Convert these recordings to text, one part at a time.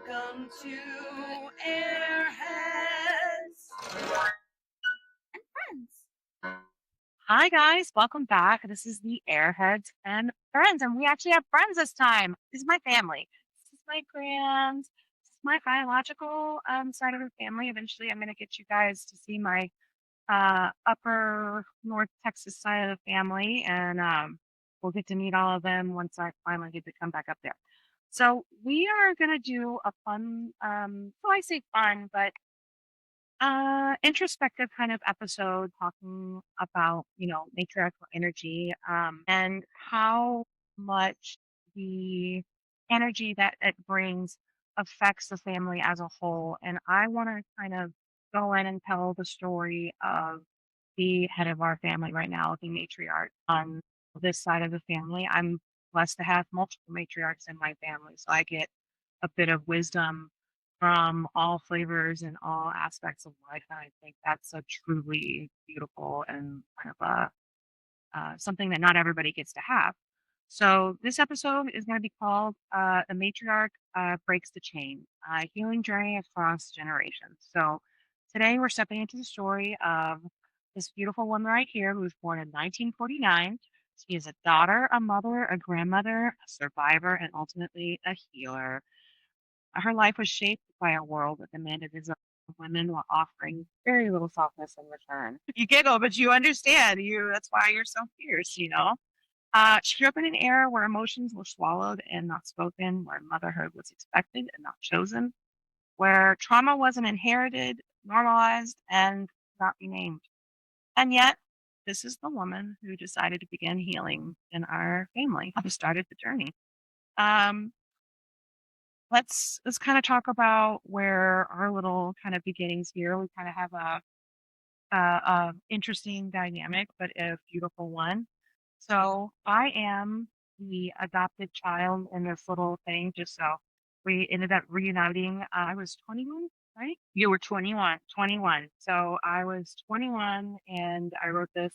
Welcome to Airheads and Friends. Hi, guys. Welcome back. This is the Airheads and Friends, and we actually have friends this time. This is my family. This is my grands. This is my biological side of the family. Eventually, I'm going to get you guys to see my upper North Texas side of the family, and we'll get to meet all of them once I finally get to come back up there. So we are going to do a fun, well, I say fun, but introspective kind of episode talking about, matriarchal energy, and how much the energy that it brings affects the family as a whole. And I want to kind of go in and tell the story of the head of our family right now, the matriarch on this side of the family. I'm blessed to have multiple matriarchs in my family, so I get a bit of wisdom from all flavors and all aspects of life. And I think that's a truly beautiful and kind of something that not everybody gets to have. So this episode is going to be called "The Matriarch Breaks the Chain: Healing Journey Across Generations." So today we're stepping into the story of this beautiful woman right here who was born in 1949. She is a daughter, a mother, a grandmother, a survivor, and ultimately a healer. Her life was shaped by a world that demanded desire of women while offering very little softness in return. You giggle, but you understand. That's why you're so fierce. She grew up in an era where emotions were swallowed and not spoken, where motherhood was expected and not chosen, where trauma wasn't inherited, normalized, and not renamed. And yet, this is the woman who decided to begin healing in our family, who started the journey. Um, let's kind of talk about where our little kind of beginnings here. We kind of have a interesting dynamic, but a beautiful one. So I am the adopted child in this little thing. Just so we ended up reuniting. I was 21, right? You were 21. 21. So I was 21, and I wrote this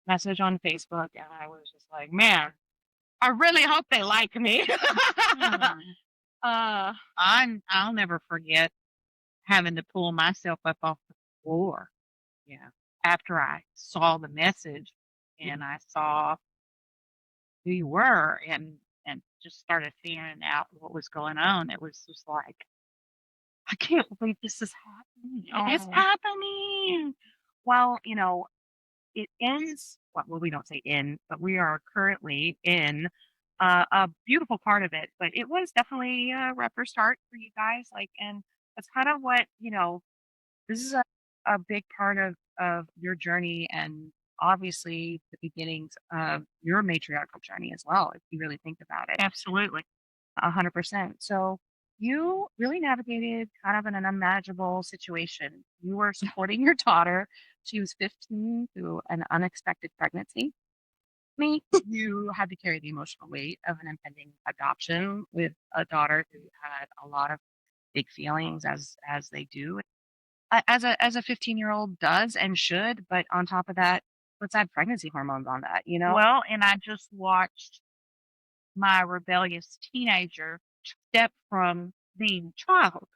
message on Facebook, and I was just like, man, I really hope they like me. Hmm. uh, I'll never forget having to pull myself up off the floor. Yeah. After I saw the message and I saw who you were and just started figuring out what was going on. It was just like, I can't believe this is happening. It's Oh. happening. Well, it ends. Well, we don't say in, but we are currently in a beautiful part of it. But it was definitely a rougher start for you guys. And that's kind of what This is a big part of your journey, and obviously the beginnings of your matriarchal journey as well, if you really think about it. Absolutely. 100%. So you really navigated kind of in an unmanageable situation. You were supporting your daughter. She was 15 through an unexpected pregnancy. Me, you had to carry the emotional weight of an impending adoption with a daughter who had a lot of big feelings, as they do, as a 15-year-old does and should. But on top of that, let's add pregnancy hormones on that. Well, and I just watched my rebellious teenager step from being child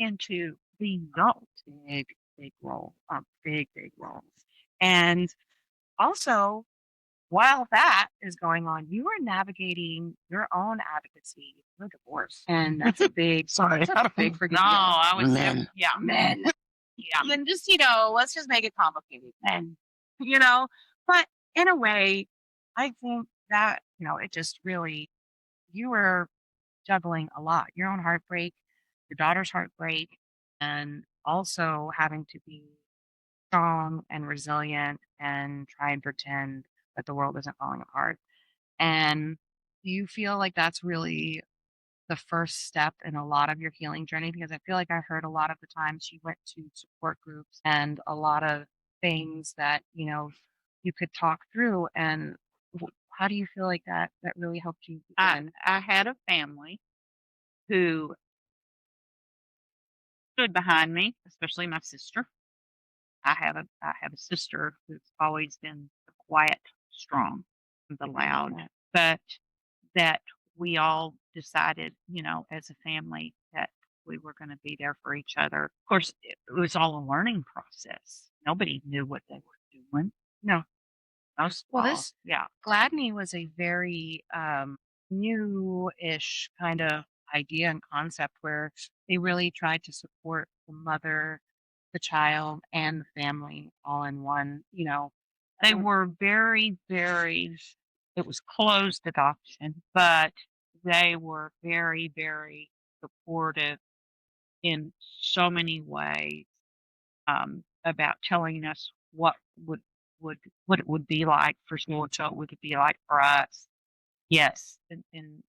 into being adult. Big, big role, big roles. And also, while that is going on, you are navigating your own advocacy for divorce. And that's a big, sorry, that's a big freaking No, deal. I was Men. yeah. Men. Yeah. Then just, let's just make it complicated. And, but in a way, I think that, it just really, you were juggling a lot, your own heartbreak, your daughter's heartbreak, and also having to be strong and resilient and try and pretend that the world isn't falling apart. And do you feel like that's really the first step in a lot of your healing journey? Because I feel like I heard a lot of the times you went to support groups and a lot of things that, you could talk through. And how do you feel like that really helped you begin? I had a family who stood behind me, especially my sister. I have a sister who's always been the quiet, strong, the loud, but that we all decided, as a family that we were going to be there for each other. Of course, it was all a learning process. Nobody knew what they were doing. No. Most Well, all, this yeah. Gladney was a very new-ish kind of idea and concept where they really tried to support the mother, the child, and the family all in one. They Um, were very, very, it was closed adoption, but they were very, very supportive in so many ways, about telling us would what it would be like for so and so it would be like for us. Yes, and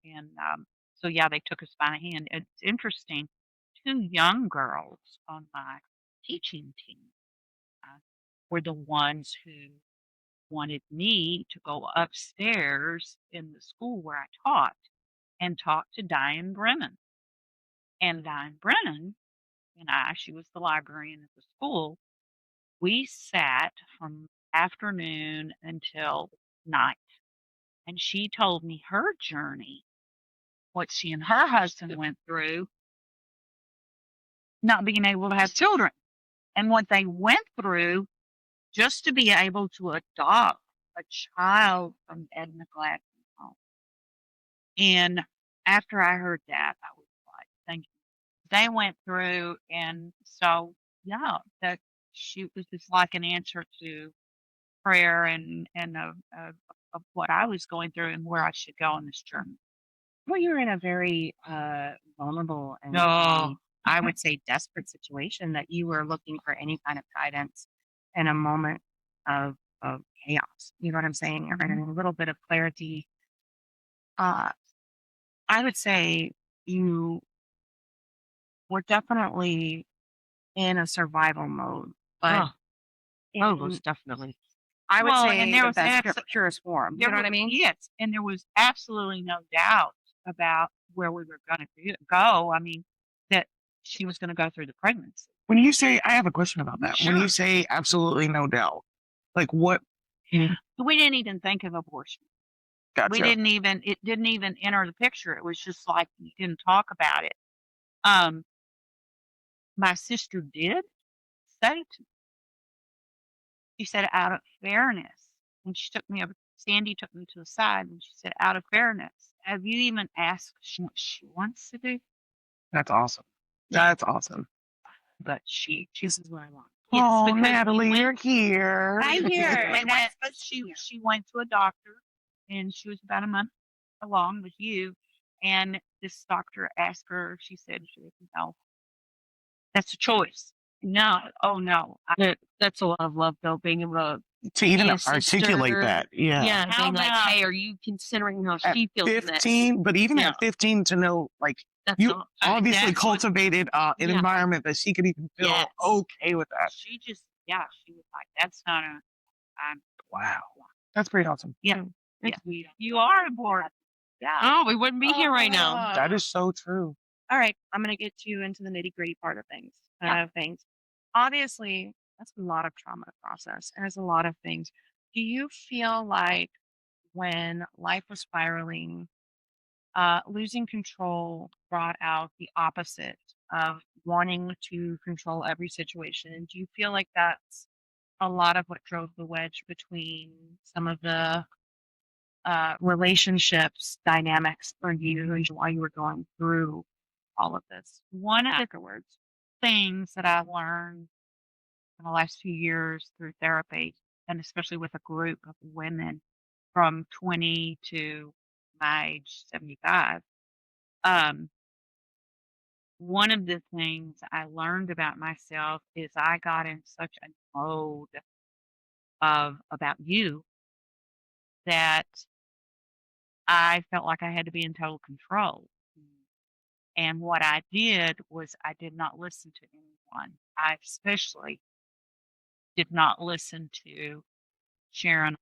so yeah, they took us by the hand. It's interesting. Two young girls on my teaching team uh, were the ones who wanted me to go upstairs in the school where I taught and talk to Diane Brennan. And Diane Brennan and she was the librarian at the school. We sat from afternoon until night, and she told me her journey, what she and her husband went through, not being able to have children, and what they went through just to be able to adopt a child from Edna Gladstone home. And after I heard that, I was like, thank you. They went through, and so yeah, that she was just like an answer to prayer and of what I was going through and where I should go on this journey. well, you're in a very vulnerable and No. I would say desperate situation that you were looking for any kind of guidance in a moment of of chaos. You know what I'm saying? Or in Mhm. a little bit of clarity. Uh, I would say you were definitely in a survival mode, but Oh, oh, in most definitely. I would Well, and say there the was best purest form. You there know what were I mean? yes, and there was absolutely no doubt about where we were going to go. I mean, that she was going to go through the pregnancy. When you say, I have a question about that. When you Sure. say absolutely no doubt, like what? We didn't even think of abortion. We Gotcha. didn't even it didn't even enter the picture. It was just like we didn't talk about it. Um, my sister did say to she said, "Out of fairness," and she took me over Sandy took me to the side, and she said, "Out of fairness, have you even asked what she wants to do?" That's awesome. That's awesome. But she chooses what I want. Yes, Oh, because Natalie, you're here. I'm here, and that's she went to a doctor, and she was about a month along with you, and this doctor asked her, she said, "No, that's a choice." No, oh, no. That's a lot of love, though, being able to To be even a articulate sister. that. Yeah. Yeah, How being like, about "Hey, are you considering how At she feels in this?" 15, but even Yeah, at 15 to know, like, that's you all. obviously that's what cultivated an Yeah, environment that she could even feel yes. okay with that. She just yeah, she was like, "That's not a I'm" Wow. That's pretty awesome. yeah, Mm. yeah. You are important. Yeah. oh, we wouldn't be here right now. That is so true. all right. I'm gonna get you into the nitty-gritty part of things. Yeah. Obviously, that's a lot of trauma to process, and it's a lot of things. Do you feel like when life was spiraling, losing control brought out the opposite of wanting to control every situation? Do you feel like that's a lot of what drove the wedge between some of the relationships dynamics for you while you were going through all of this One of the afterwards? things that I learned in the last few years through therapy, and especially with a group of women from 20 to my age 75, um, one of the things I learned about myself is I got in such a mode of about you that I felt like I had to be in total control. And what I did was I did not listen to anyone. I especially did not listen to Sharon. Do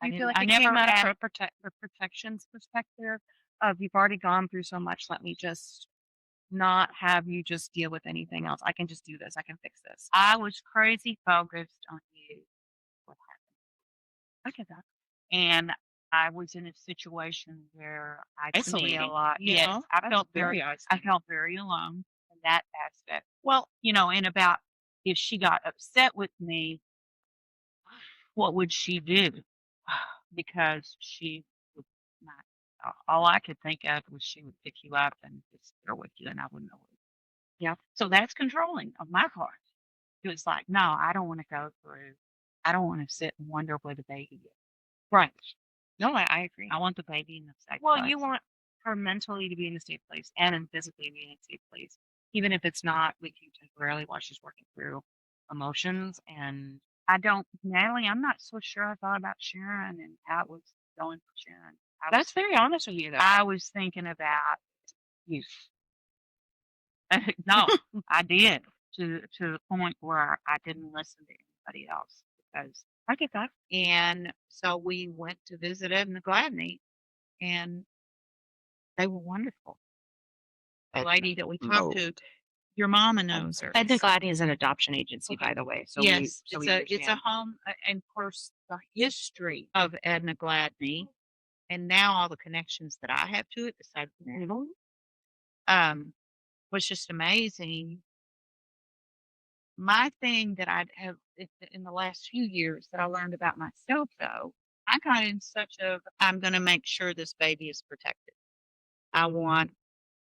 I you feel didn't like I it never came out of asked the protections perspective of you've already gone through so much, let me just not have you just deal with anything else. I can just do this. I can fix this. I was crazy focused on you. What happened? I get that. And I was in a situation where I couldn't be a Isolating. lot. Yes, I That's felt very I isolating. felt very alone in that aspect. Well, and about if she got upset with me, what would she do? Because she would not. All I could think of was she would pick you up and just there with you, and I wouldn't know it. Yeah. So that's controlling of my part. It was like, no, I don't want to go through. I don't want to sit and wonder where the baby is. Right. No, I agree. I want the baby in the safe Well, place. you want her mentally to be in a safe place and physically be in a safe place, even if it's not with you temporarily while she's working through emotions. And I don't, Natalie. I'm not so sure. I thought about Sharon and how it was going for Sharon. that's very honest of you, though. I was thinking about you. No, I did to the point where I didn't listen to anybody else because. I get that. And so we went to visit Ed and the Gladney, and they were wonderful. The lady that we talked to, your mama knows her. Edna Gladney is an adoption agency, by the way. So Yes, we it's a understand. home, and of course the history of Edna Gladney, and now all the connections that I have to it, besides Natalie, was just amazing. My thing that I have in the last few years that I learned about myself, though, I got in such a I'm going to make sure this baby is protected. I want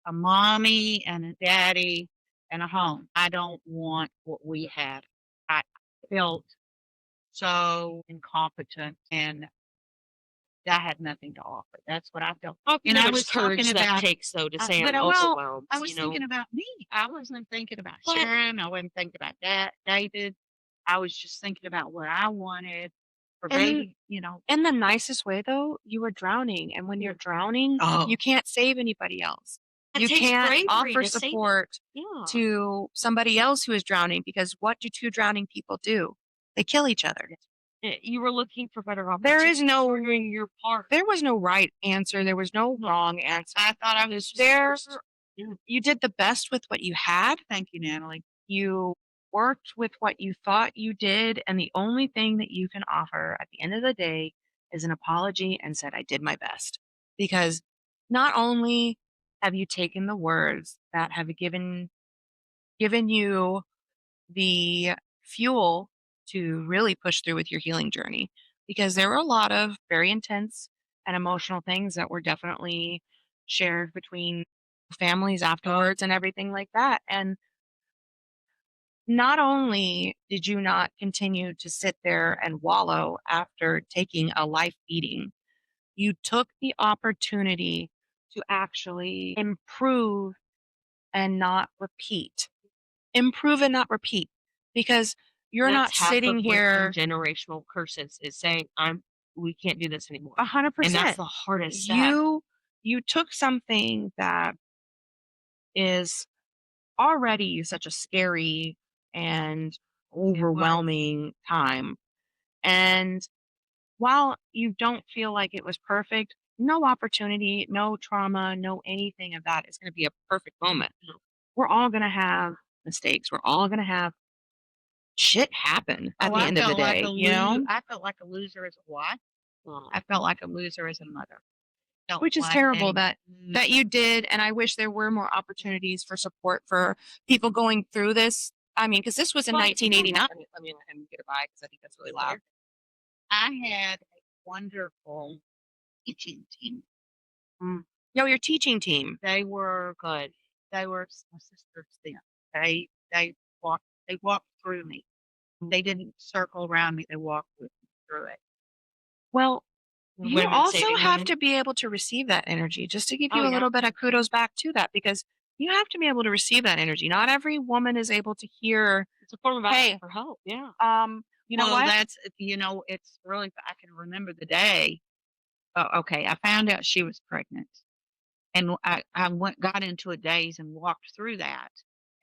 a mommy and a daddy and a home. I don't want what we had. I felt so incompetent and I had nothing to offer. That's what I felt. And I was talking that about, takes, though, to say but I'm overwhelmed. I was thinking about me. I wasn't thinking about But- Sharon. I wasn't thinking about that David. I was just thinking about what I wanted for And- baby, In the nicest way, though, you were drowning. And when you're drowning, Oh. you can't save anybody else. It You takes can't bravery offer to save it. support Yeah. to somebody else who is drowning because what do two drowning people do? They kill each other. You were looking for better There opportunities. is no You're doing your part. there was no right answer. There was no wrong answer. I thought I was just There first. you did the best with what you had. Thank you, Natalie. You worked with what you thought you did, and the only thing that you can offer at the end of the day is an apology and said, I did my best. Because not only have you taken the words that have given you the fuel to really push through with your healing journey, because there were a lot of very intense and emotional things that were definitely shared between families afterwards and everything like that. And not only did you not continue to sit there and wallow after taking a life beating, you took the opportunity to actually improve and not repeat. Improve and not repeat. Because you're not That's half sitting of here breaking generational curses is saying we can't do this anymore. 100%. And that's the hardest step. You took something that is already such a scary and overwhelming time. And while you don't feel like it was perfect, no opportunity, no trauma, no anything of that is going to be a perfect moment. We're all going to have mistakes. We're all going to have shit happen at the end of the day, I felt like a loser as a wife. I felt like a loser as a mother. Felt Which is like terrible a that you did. And I wish there were more opportunities for support for people going through this. I mean, because this was in Well, 1989. Let me let him get it by because I think that's really loud. I had a wonderful teaching team. Yo, your teaching team. They were good. They were my sisters then. They walked through me. They didn't circle around me. They walked with me through it. Well, you Women also saving have women. to be able to receive that energy, just to give you Oh, a yeah. little bit of kudos back to that, because you have to be able to receive that energy. Not every woman is able to hear, It's a form of Hey. asking for help. Yeah. you know Well, what? that's it's really I can remember the day. Oh, okay, I found out she was pregnant, and I got into a daze and walked through that,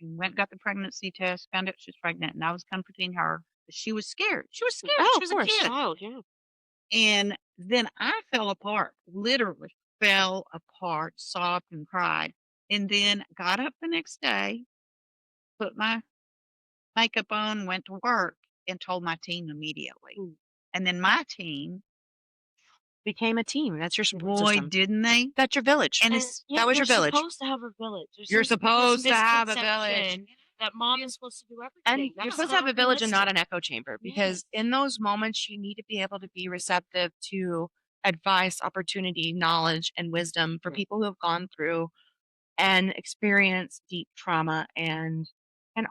and got the pregnancy test, found out she was pregnant, and I was comforting her. But she was scared. She was scared. Oh, She was of a course. kid. Child, yeah. And then I fell apart, literally fell apart, sobbed and cried. And then got up the next day, put my makeup on, went to work, and told my team immediately. Mm. And then my team became a team. That's your support Boy, system. didn't they? That's your village. And And it's that was your they're village. supposed to have a village. There You're seems to be this supposed to have a village. misconception that mom is supposed to do everything. And you're That's supposed to have a village and not realistic. an echo chamber, because in those moments you need to be able to be receptive to advice, opportunity, knowledge, and wisdom for people who have gone through and experienced deep trauma, and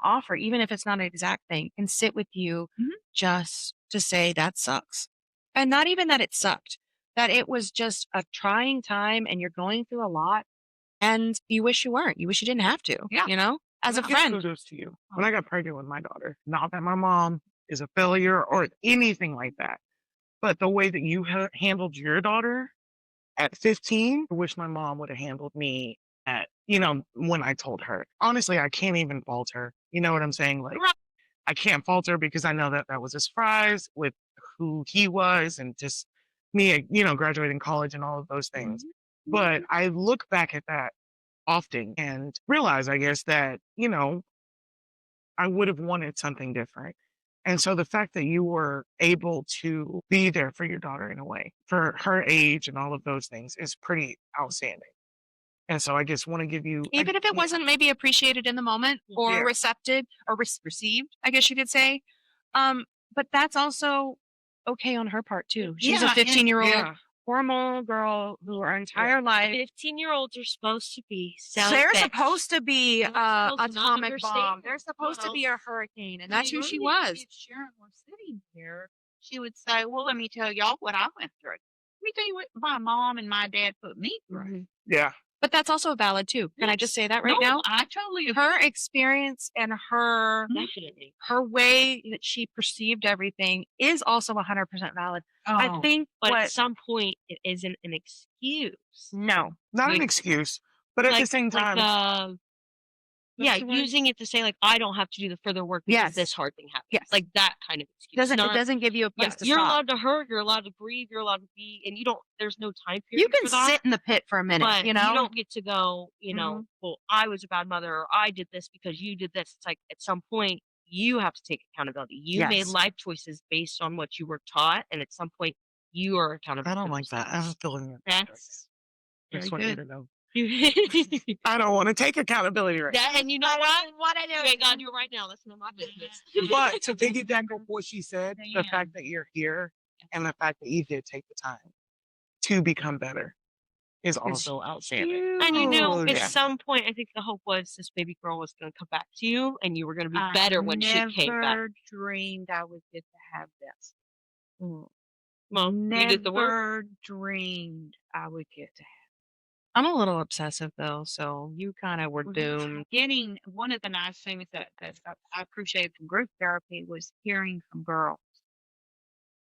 offer, even if it's not an exact thing, and sit with you Mhm. just to say that sucks. And not even that it sucked, that it was just a trying time and you're going through a lot and you wish you weren't. You wish you didn't have to, Yeah. as a And I give friend. kudos to you. When I got pregnant with my daughter, not that my mom is a failure or anything like that, but the way that you handled your daughter at 15, I wish my mom would have handled me at, when I told her. Honestly, I can't even fault her. You know what I'm saying? Like, Right. I can't fault her because I know that that was a surprise with who he was and just me, graduating college and all of those things. But I look back at that often and realize, I guess, that, I would have wanted something different. And so the fact that you were able to be there for your daughter in a way, for her age and all of those things is pretty outstanding. And so I just want to give you, Even if it wasn't maybe appreciated in the moment or Yeah. recepted or received, I guess you could say. But that's also okay on her part too. She's a Yeah, and- 15-year-old yeah, hormonal girl who her entire life 15-year-olds are supposed to be they're selfish. supposed to be They're supposed to not atomic understand bomb. you, They're supposed to know? be a hurricane, and that's who she Maybe was. If Sharon was sitting here, she would say, "Well, let me tell y'all what I went through. Let me tell you what my mom and my dad put me through." yeah. But that's also valid too. Can I just say that right No, now? I totally agree. Her experience and her Definitely. her way that she perceived everything is also 100% valid. I Oh, think But what at some point, it isn't an excuse. no. Not an Like- excuse, but at the same time, Yeah, What's the word? using it to say like I don't have to do the further work because Yes. this hard thing happened. Yes. Like that kind of excuse. It Not- doesn't give you a yeah, place to you're stop. allowed to hurt, you're allowed to grieve, you're allowed to be, and you don't. There's no time period. You can for that, sit in the pit for a minute, but you know? don't get to go. Mhm. Well, I was a bad mother, or I did this because you did this. It's like at some point you have to take accountability. You made Yes. life choices based on what you were taught, and at some point you are accountable. I don't for like those that. I have a things. feeling That's just very want you good. to know. that, I don't want to take accountability right now. and you know what? You ain't gotta do it right now. That's none of my business. But to piggyback on what she said, the Damn. fact that you're here and the fact that you did take the time to become better is also outstanding. And at Yeah. some point, I think the hope was this baby girl was going to come back to you, and you were going to be I better when she came back. never dreamed I would get to have this. Well, you did the work. Never dreamed I would get to have. I'm a little obsessive though, so you kind of were doomed. Getting one of the nice things that I appreciated from group therapy was hearing from girls.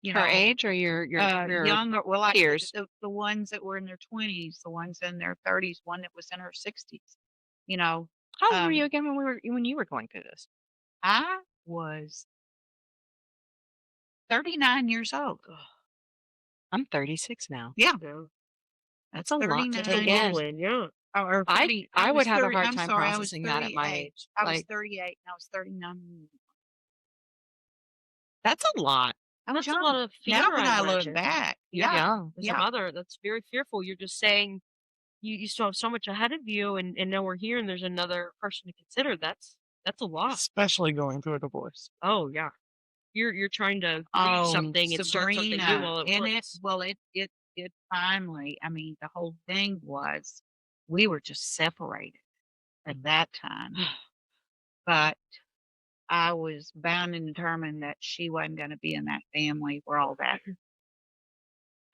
You Her know, age or your younger, well, like peers? the ones that were in their 20s, the ones in their 30s, one that was in her 60s. You know, How old were you again when you were going through this? I was 39 years old. I'm 36 now. Yeah, That's a lot to 39 take in. Yeah. or I 30, I would was have a 30 hard I'm time sorry, I was processing that at my 38. age. I was Like 38 and I was 39. that's a lot. I was That's a young. lot of fear. Now when I look imagine. back, You're yeah, young. As yeah. a mother, that's very fearful. You're just saying you still have so much ahead of you, and now we're here, and there's another person to consider. That's a lot. Especially going through a divorce. Oh yeah, you're trying to Oh, read something and start something new Sabrina, all at and once. it finally. I mean, the whole thing was we were just separated at that time, but I was bound and determined that she wasn't going to be in that family where all that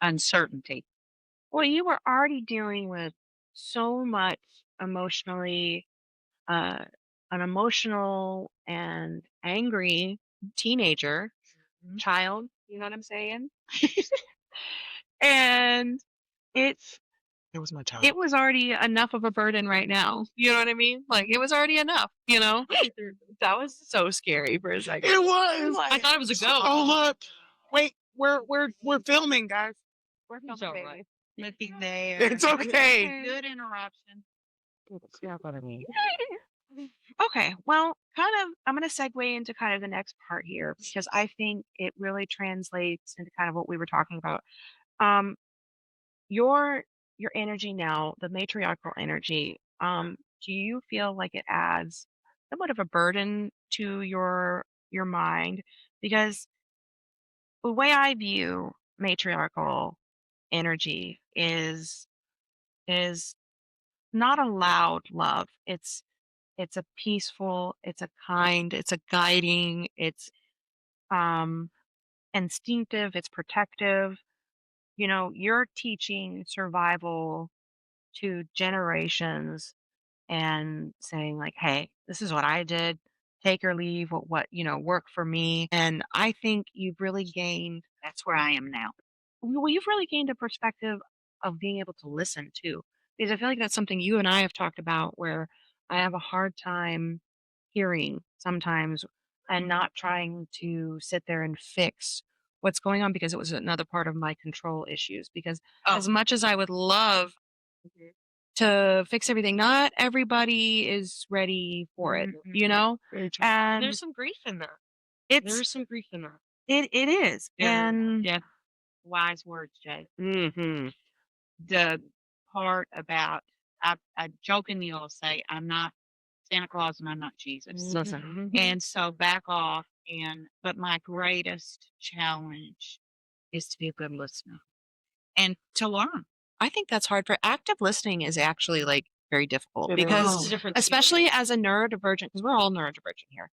uncertainty. Well, you were already dealing with so much emotionally, an emotional and angry teenager, child. You know what I'm saying? And it's It was my child. it was already enough of a burden right now. You know what I mean? Like it was already enough. You know, that was so scary for a second. It was. I thought it was a go. Oh look! Wait, we're filming, guys. We're It's filming, all right. baby. Looking there. It's okay. Good interruption. Yeah, what I mean. Okay, well, I'm going to segue into kind of the next part here because I think it really translates into kind of what we were talking about. Um, your your energy now, the matriarchal energy, do you feel like it adds somewhat of a burden to your mind? Because the way I view matriarchal energy is not a loud love. It's a peaceful, it's a kind, it's a guiding, it's um instinctive, it's protective. You know, you're teaching survival to generations and saying like, "Hey, this is what I did. Take or leave what, worked for me." And I think you've really gained That's where I am now. well, you've really gained a perspective of being able to listen too. Because I feel like that's something you and I have talked about where I have a hard time hearing sometimes and not trying to sit there and fix what's going on because it was another part of my control issues. Because as Oh, much as I would love mhm, to fix everything, not everybody is ready for it, mhm. Very true. And And there's some grief in there. it's There's some grief in there. it is. There, And yeah, wise words, Jay. hmm The part about I jokingly will say I'm not Santa Claus and I'm not Jesus. listen, And so back off but my greatest challenge is to be a good listener and to learn. I think that's hard for active listening is actually like very difficult It because It's a is. different especially as a neurodivergent, because we're all neurodivergent here.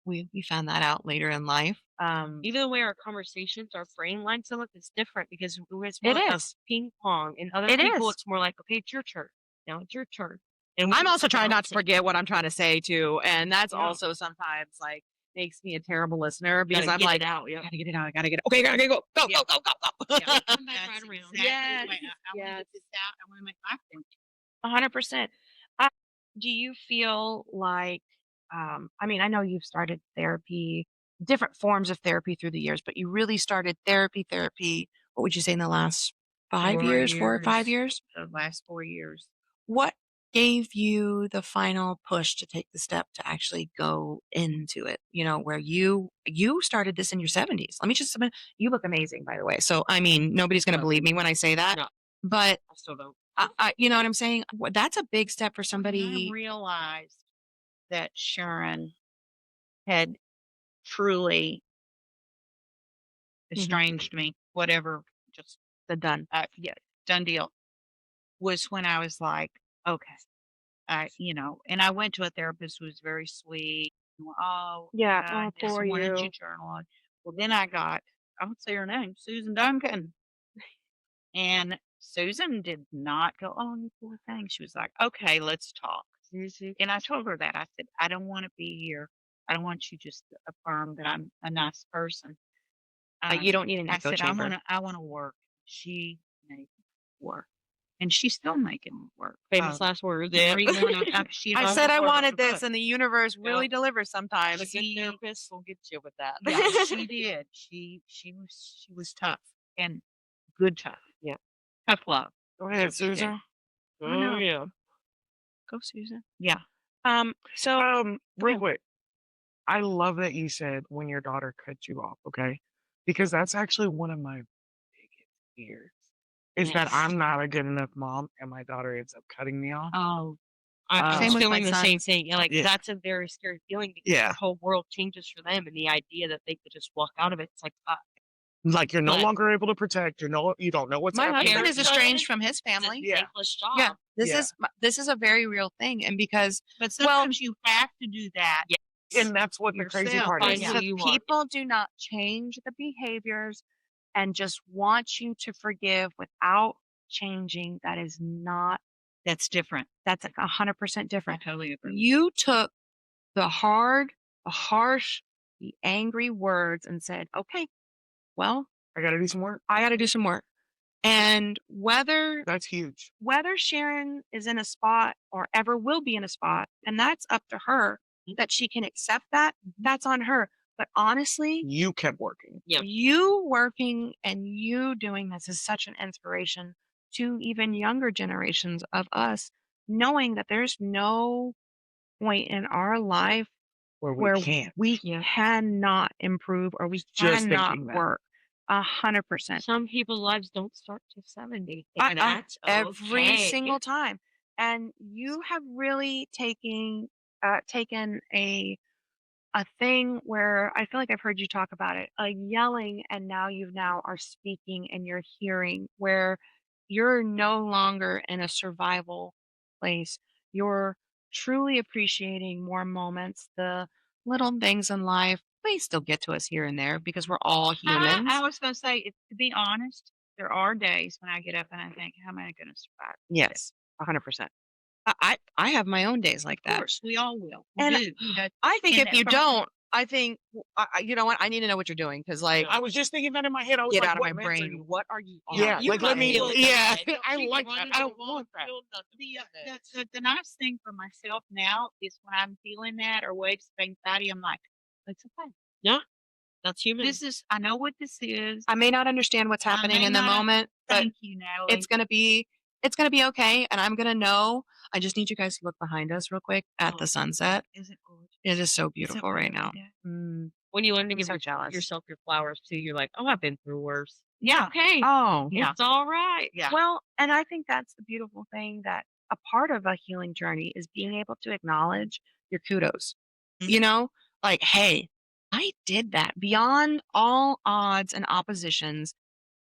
We found that out later in life. even the way our conversations, our brain lines up is different because it's more It like a is. ping pong. And other It people, is. it's more like, okay, it's your turn. Now it's your turn. And I'm we also trying not to bounce it. forget what I'm trying to say too, and that's Yeah. also sometimes like makes me a terrible listener because Gotta I'm get like, it out. I Yeah. gotta get it out. I gotta get it. Okay, gotta go, go, Yeah. go, go, go, go. Yeah. Come back That's right around. exactly Yes, the way I want to yes. get this out. I want to make my thing. 100%. Do you feel like, I mean, I know you've started therapy, different forms of therapy through the years, but you really started therapy, what would you say in the last 5 years, 4 or 5 years? The last 4 years. What gave you the final push to take the step to actually go into it? You know, where you started this in your 70s. Let me just you look amazing, by the way. So, I mean, nobody's going to No. believe me when I say that, No. but I still don't. you know what I'm saying? That's a big step for When I somebody. realized that Sharon had truly estranged me, whatever, just The done. yeah, done deal, was when I was like, okay, and I went to a therapist who was very sweet. Oh, Yeah. yeah, I Oh, just poor wanted you you. journal. Well, then I would say her name, Susan Duncan. And Susan did not go, oh, you poor thing. She was like, okay, let's talk. And I told her that. I said, I don't want to be here. I don't want you just to affirm that I'm a nice person. You don't need an I echo said, chamber. I want to work. She made work. And she's still making it work. Famous last words. Yeah. She I always said I wrote wanted a this, book. and the universe really Yep. delivers The sometimes. good She- therapist will get you with that. Yeah, she did. She was tough and good tough. Yeah. Tough love. Go ahead, That's what she did. Susan. I know. Oh yeah. Go, Susan. Yeah. So Real ahead. quick. I love that you said when your daughter cut you off, okay? Because that's actually one of my biggest fears is that Yes. I'm not a good enough mom and my daughter ends up cutting me off. Oh, I Same was with my feeling the son. same thing. Yeah, like Yeah. that's a very scary feeling because Yeah. your whole world changes for them, and the idea that they could just walk out of it, it's like Like you're no But- longer able to protect. You don't know what's My happening. husband is Parents- estranged from his it's a family. Yeah. thankless job. Yeah, Yeah. this is a very real thing, and because but sometimes you have to do that. Yeah. And that's what the crazy Yourself, part I is. know. the you are. people do not change the behaviors and just want you to forgive without changing. That is not. That's different. That's 100% I different. totally agree. You took the hard, the harsh, the angry words and said, okay, well, I gotta do some work. I got to do some work. And whether That's huge. Sharon is in a spot or ever will be in a spot, and that's up to her that she can accept that, that's on her. But honestly, You kept working. Yep. you working and you doing this is such an inspiration to even younger generations of us, knowing that there's no point in our life Where where we can't. we cannot improve or we Just cannot thinking that. work. 100%. Some people's lives don't start till 70, I and that's every okay. single time. And you have really taken a thing where I feel like I've heard you talk about it, a yelling, and now you now are speaking and you're hearing, where you're no longer in a survival place. You're truly appreciating more moments, the little things in life. They still get to us here and there because we're all humans. I was going to say, to be honest, there are days when I get up and I think, how am I going to survive? Yes, 100%. I have my own days like Of that. course, we all will. We And do. I think And if you from- don't, I think you know what? I need to know what you're doing because like I was just thinking that in my head. I was get like, out of what my meds are brain. you? What are you on? Yeah, You like let might me. feel Yeah, that. I People like that. running I don't along want that. feel nothing. the nice thing for myself now is when I'm feeling that or waves of anxiety, I'm like, it's okay. Yeah, that's human. I know what this is. I may not understand what's I happening may in the not- moment, but Thank you, Natalie. it's gonna be okay, and I'm gonna know. I just need you guys to look behind us real quick at the sunset. Is it gorgeous? It is so It's a beautiful right now. beautiful day. When you learn to I'm give so jealous. yourself your flowers too, you're like, oh, I've been through worse. Yeah. Okay, Oh, Yeah. it's all right. Yeah. well, and I think that's the beautiful thing, that a part of a healing journey is being able to acknowledge your kudos. You know, like, hey, I did that beyond all odds and oppositions.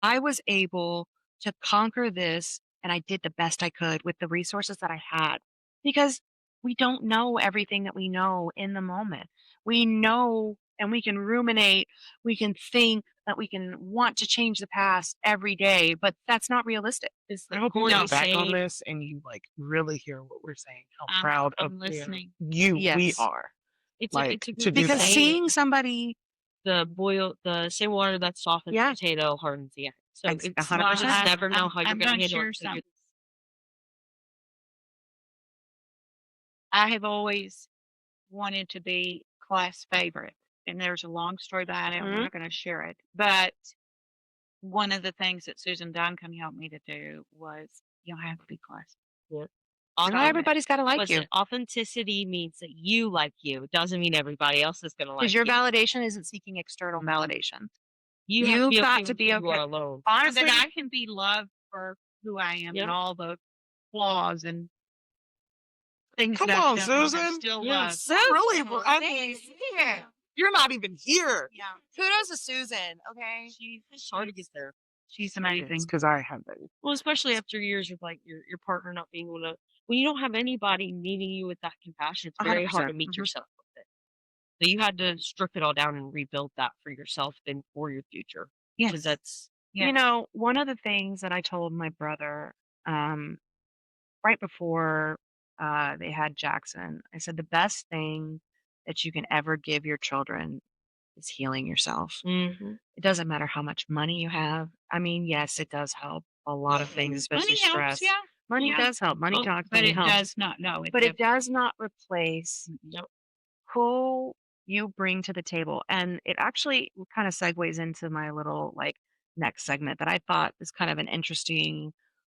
I was able to conquer this and I did the best I could with the resources that I had, because we don't know everything that we know in the moment. We know and we can ruminate, we can think that we can want to change the past every day, but that's not realistic. It's I like hope you Courtney look back on saying, this and you like really hear what we're saying. How I'm- proud I'm of listening. you we Yes. are. it's Like, it's a to good do Because that. seeing somebody, the same water that softens Yeah. the potato hardens the egg. So Ex- it's 100%. you just never know how you're I'm going to gonna handle share it. So something. I have always wanted to be class favorite, and there's a long story behind it. I'm Mhm. not going to share it, but one of the things that Susan Duncan helped me to do was you don't have to be class. not everybody's got to like Listen, you, authenticity means that you like you. It doesn't mean everybody else is going to like because your you. validation isn't seeking external validation. You have You've to be got okay to with be who you okay. are alone. So Honestly, that I can be loved for who I am Yeah. and all the flaws and things Come that I've on, done wrong, I'm Susan. still Yeah. loved. Really, I mean, yeah. You're not even here. Yeah. Kudos to Susan. Okay. It's hard to get there. She's amazing. Because I have that. Well, especially after years with like your partner not being able to, when you don't have anybody meeting you with that compassion, it's very hard to 100%. meet Mhm. yourself with it. So you had to strip it all down and rebuild that for yourself and for your future. Because that's Yes. You know, one of the things that I told my brother, right before they had Jackson, I said the best thing that you can ever give your children is healing yourself. It doesn't matter how much money you have. I mean, yes, it does help a lot of things, especially Money stress. helps, yeah. Money Yeah. does help. Money Oh, talks, but money it helps. does not. No, But it does not replace Yep. who you bring to the table. And it actually kind of segues into my little like next segment that I thought is kind of an interesting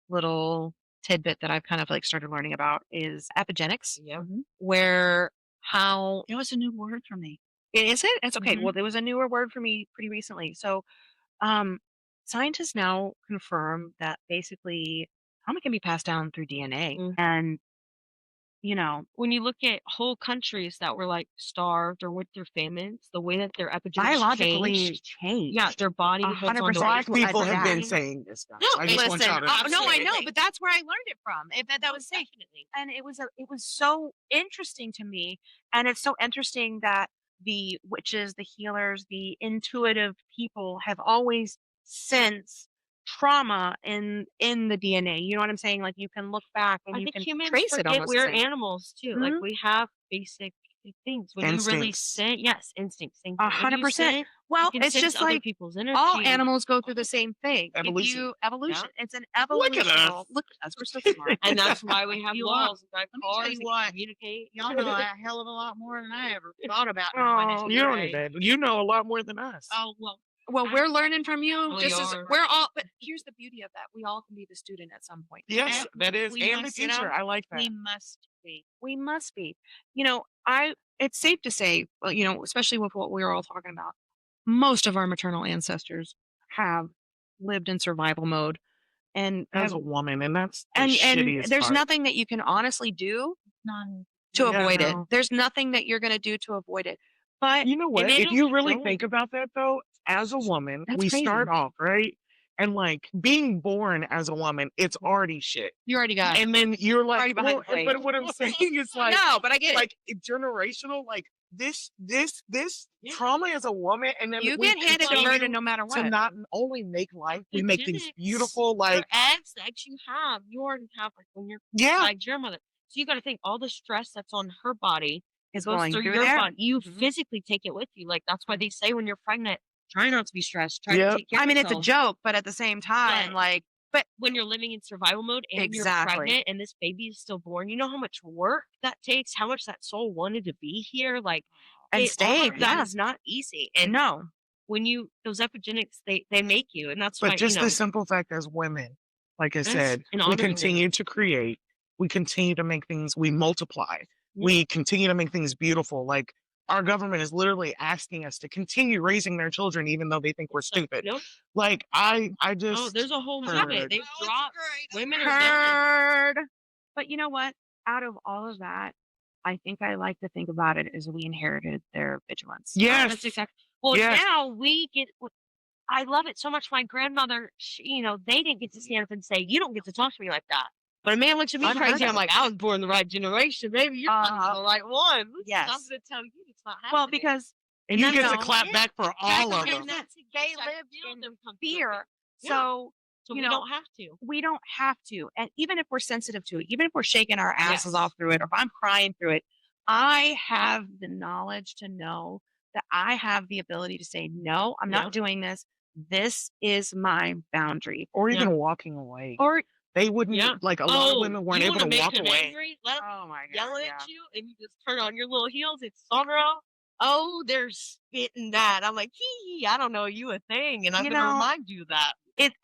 little tidbit that I've kind of like started learning about is epigenetics, Yep. where how It was a new word for me. is it? It's okay. Mhm. Well, there was a newer word for me pretty recently. So um scientists now confirm that basically trauma can be passed down through DNA. Mhm. And you know, When you look at whole countries that were like starved or with their famines, the way that their epigenetics biologically changed, changed. yeah, their body holds on to 100%. Black Well, people have been adapting. saying this, guys. No, I just want listen, y'all to no, I know, Absolutely. but that's where I learned it from. That was safe. Definitely. And it was so interesting to me. And it's so interesting that the witches, the healers, the intuitive people have always sensed trauma in the DNA. You know what I'm saying? Like you can look back and I you think can humans trace it forget almost. we're the same. animals too. Like Mhm. we have basic things. When you really Instincts. sense, yes, instincts. Same thing. When you 100%. sense, Well, you can it's sense just other like people's energy. all animals go through the same thing. Evolution. Evolution. It's an Look at us. evolution. Look at us. We're so smart. And that's why we have You laws and drive Let me tell cars you and what. communicate. Y'all know a hell of a lot more than I ever thought about knowing at Oh, You your don't age. even. You know a lot more than us. Oh, well, Well, we're learning from you. We Just as are. we're all. But here's the beauty of that: we all can be the student at some point. Yes, and that is. we And the must, you know, teacher. I like that. we must be. We must be. You know, I. It's safe to say, well, you know, especially with what we were all talking about, most of our maternal ancestors have lived in survival mode and as have a woman, and that's the and shittiest there's part. nothing that you can honestly do None. to Yeah, avoid it. no. There's nothing that you're going to do to avoid it. But You know what? they If you don't really show think it. about that though, as a woman, That's we crazy. start off, right? And like being born as a woman, it's already shit. You already got And then you're like, Already behind the plate. but what I'm saying is like, no, but I get it. like generational, like this Yeah. trauma as a woman, and then You we get handed the continue burden no matter to what. not only make life, we The make things genetics, beautiful. Like, your eggs that you have, you already have like when you're yeah, like your mother. So you got to think all the stress that's on her body Is goes going through through your there. body. You Mhm. physically take it with you. Like that's why they say when you're pregnant, try not to be stressed. Try to Yep. take care I of mean, it's a yourself. joke, but at the same time, But- like, When you're living in survival mode and you're Exactly. pregnant and this baby is still born, you know how much work that takes, how much that soul wanted to be here, like and all stay. of that Yeah. is not easy. And No. when you those epigenetics, they make you, and that's but why just you know the simple fact as women, like I that's said, an we honor. continue to create, we continue to make things, we multiply, Yeah. we continue to make things beautiful. Like our government is literally asking us to continue raising their children, even though they think we're stupid. Nope. Like I Oh, just there's a whole heard. habit. They've Oh, it's dropped great. women are done. Heard. But you know what? Out of all of that, I think I like to think about it as we inherited their vigilance. Yes. That's exactly. Well, Yes. now we get. I love it so much. My grandmother, she, they didn't get to stand up and say, "You don't get to talk to me like that." But a man looks at me Unheard crazy. of. I'm like, I was born the right generation. Maybe you're not the right one. I'm Yes. going to tell you it's not happening. Well, because And you no, get to no. clap back for all of And them. that's they exactly lived feel in them come through it. fear. Yeah. So So you we know, don't have to. we don't have to. And even if we're sensitive to it, even if we're shaking our asses Yes. off through it, or if I'm crying through it, I have the knowledge to know that I have the ability to say, no, I'm Yeah. not doing this. This is my boundary. Or Yeah. even walking away. Or They wouldn't Yeah. like a lot of women weren't you able wanna to make walk them away. angry? Let 'em oh my yell god, at yeah. you, and you just turn on your little heels. It's Sandra. Oh, they're spitting that. I'm like, hee, I don't know you a thing, and I'm You gonna know, remind you that.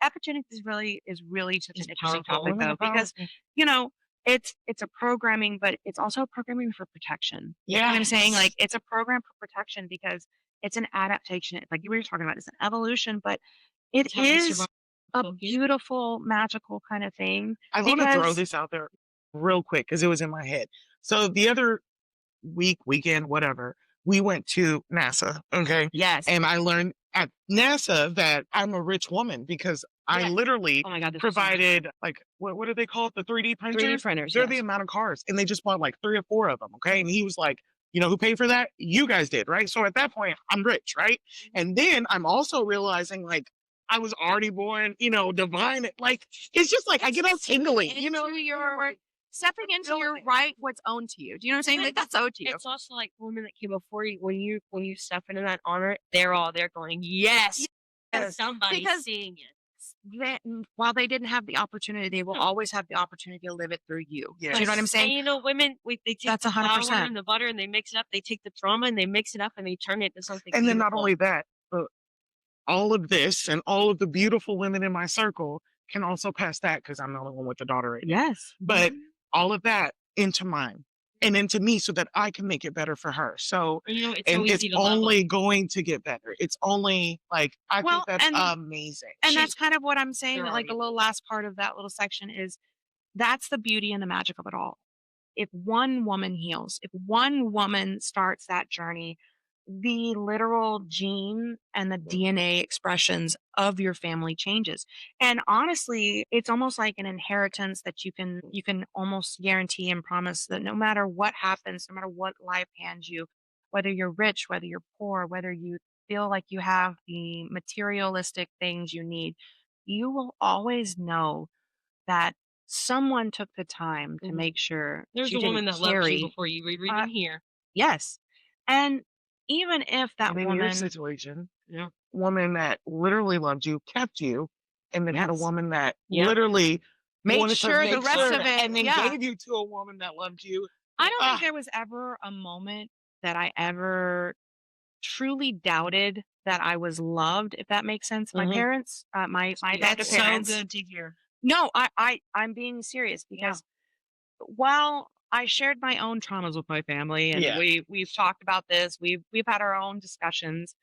Epigenetics is really such an It's interesting powerful. topic though, because Powerful. it's a programming, but it's also a programming for protection. You know what I'm saying? Like it's a program for protection because it's an adaptation. Like you were talking about, it's an evolution, but it It's how we is survive. a Focus. beautiful, magical kind of thing. I want to throw Because this out there real quick because it was in my head. So the other weekend, whatever, we went to NASA. Okay. yes, And I learned at NASA that I'm a rich woman because I Yes. literally oh my god, this was so provided like what do they call it? The 3D 3D printers? printers. They're Yes. the amount of cars. And they just bought like 3 or 4 of them. Okay. And he was like, who paid for that? You guys did, right? So at that point, I'm rich, right? And then I'm also realizing like I was already born, divine. Like it's just like I get all tingly, Into your stepping into your right, what's owned to you. Do you know what I'm saying? Like that's owed to you. It's also like women that came before you. When you step into that honor, they're going, yes, Yes. somebody's Because seeing it. While they didn't have the opportunity, they will always have the opportunity to live it through you. Yeah. Do you know what I'm saying? And women, they take That's the flour 100%. and the butter and they mix it up. They take the trauma and they mix it up and they turn it into something. And then not beautiful. only that, but all of this and all of the beautiful women in my circle can also pass that because I'm the only one with a daughter right now. Yes. But all of that into mine and into me so that I can make it better for her. So it's so and it's easy to love only going to get better. It's only like I Well, think that's and- amazing. And that's kind of what I'm saying. they're Like the already- little last part of that little section is that's the beauty and the magic of it all. If one woman heals, if one woman starts that journey, the literal gene and the DNA expressions of your family changes. And honestly, it's almost like an inheritance that you can almost guarantee and promise that no matter what happens, no matter what life hands you, whether you're rich, whether you're poor, whether you feel like you have the materialistic things you need, you will always know that someone took the time to Mhm. make sure There's you a woman didn't that loves carry. you before you were even here. Yes. And even if that And in your woman, situation, Yeah. woman that literally loved you, kept you, and then had a Yes. woman that Yeah. literally Made wanted to sure the make rest sure of it, and then yeah. gave you to a woman that loved you. I don't Ah. think there was ever a moment that I ever truly doubted that I was loved, if that makes sense. My Mhm. parents, my adoptive That's so parents. good to hear. No, I'm being serious because while I shared my own traumas with my family and Yeah. we've talked about this, we've had our own discussions.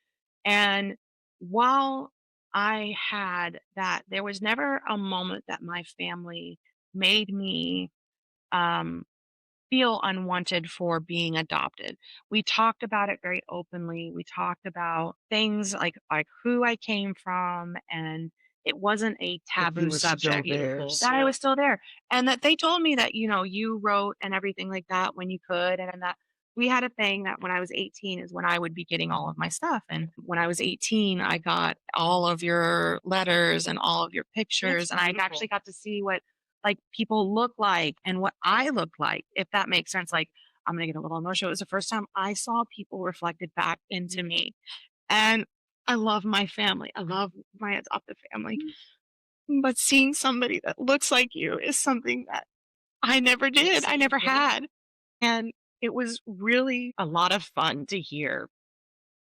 And while I had that there was never a moment that my family made me um feel unwanted for being adopted. We talked about it very openly. We talked about things like who I came from, and it wasn't a That you taboo were still subject. there. That I was still there. And that they told me that, you wrote and everything like that when you could. And that we had a thing that when I was 18 is when I would be getting all of my stuff. And when I was 18, I got all of your letters and all of your pictures. And I beautiful. actually got to see what like people look like and what I look like, if that makes sense. Like, I'm gonna get a little emotional. It was the first time I saw people reflected back into me. And I love my family. I love my adopted family. But seeing somebody that looks like you is something that I never did. I never had. And it was really a lot of fun to hear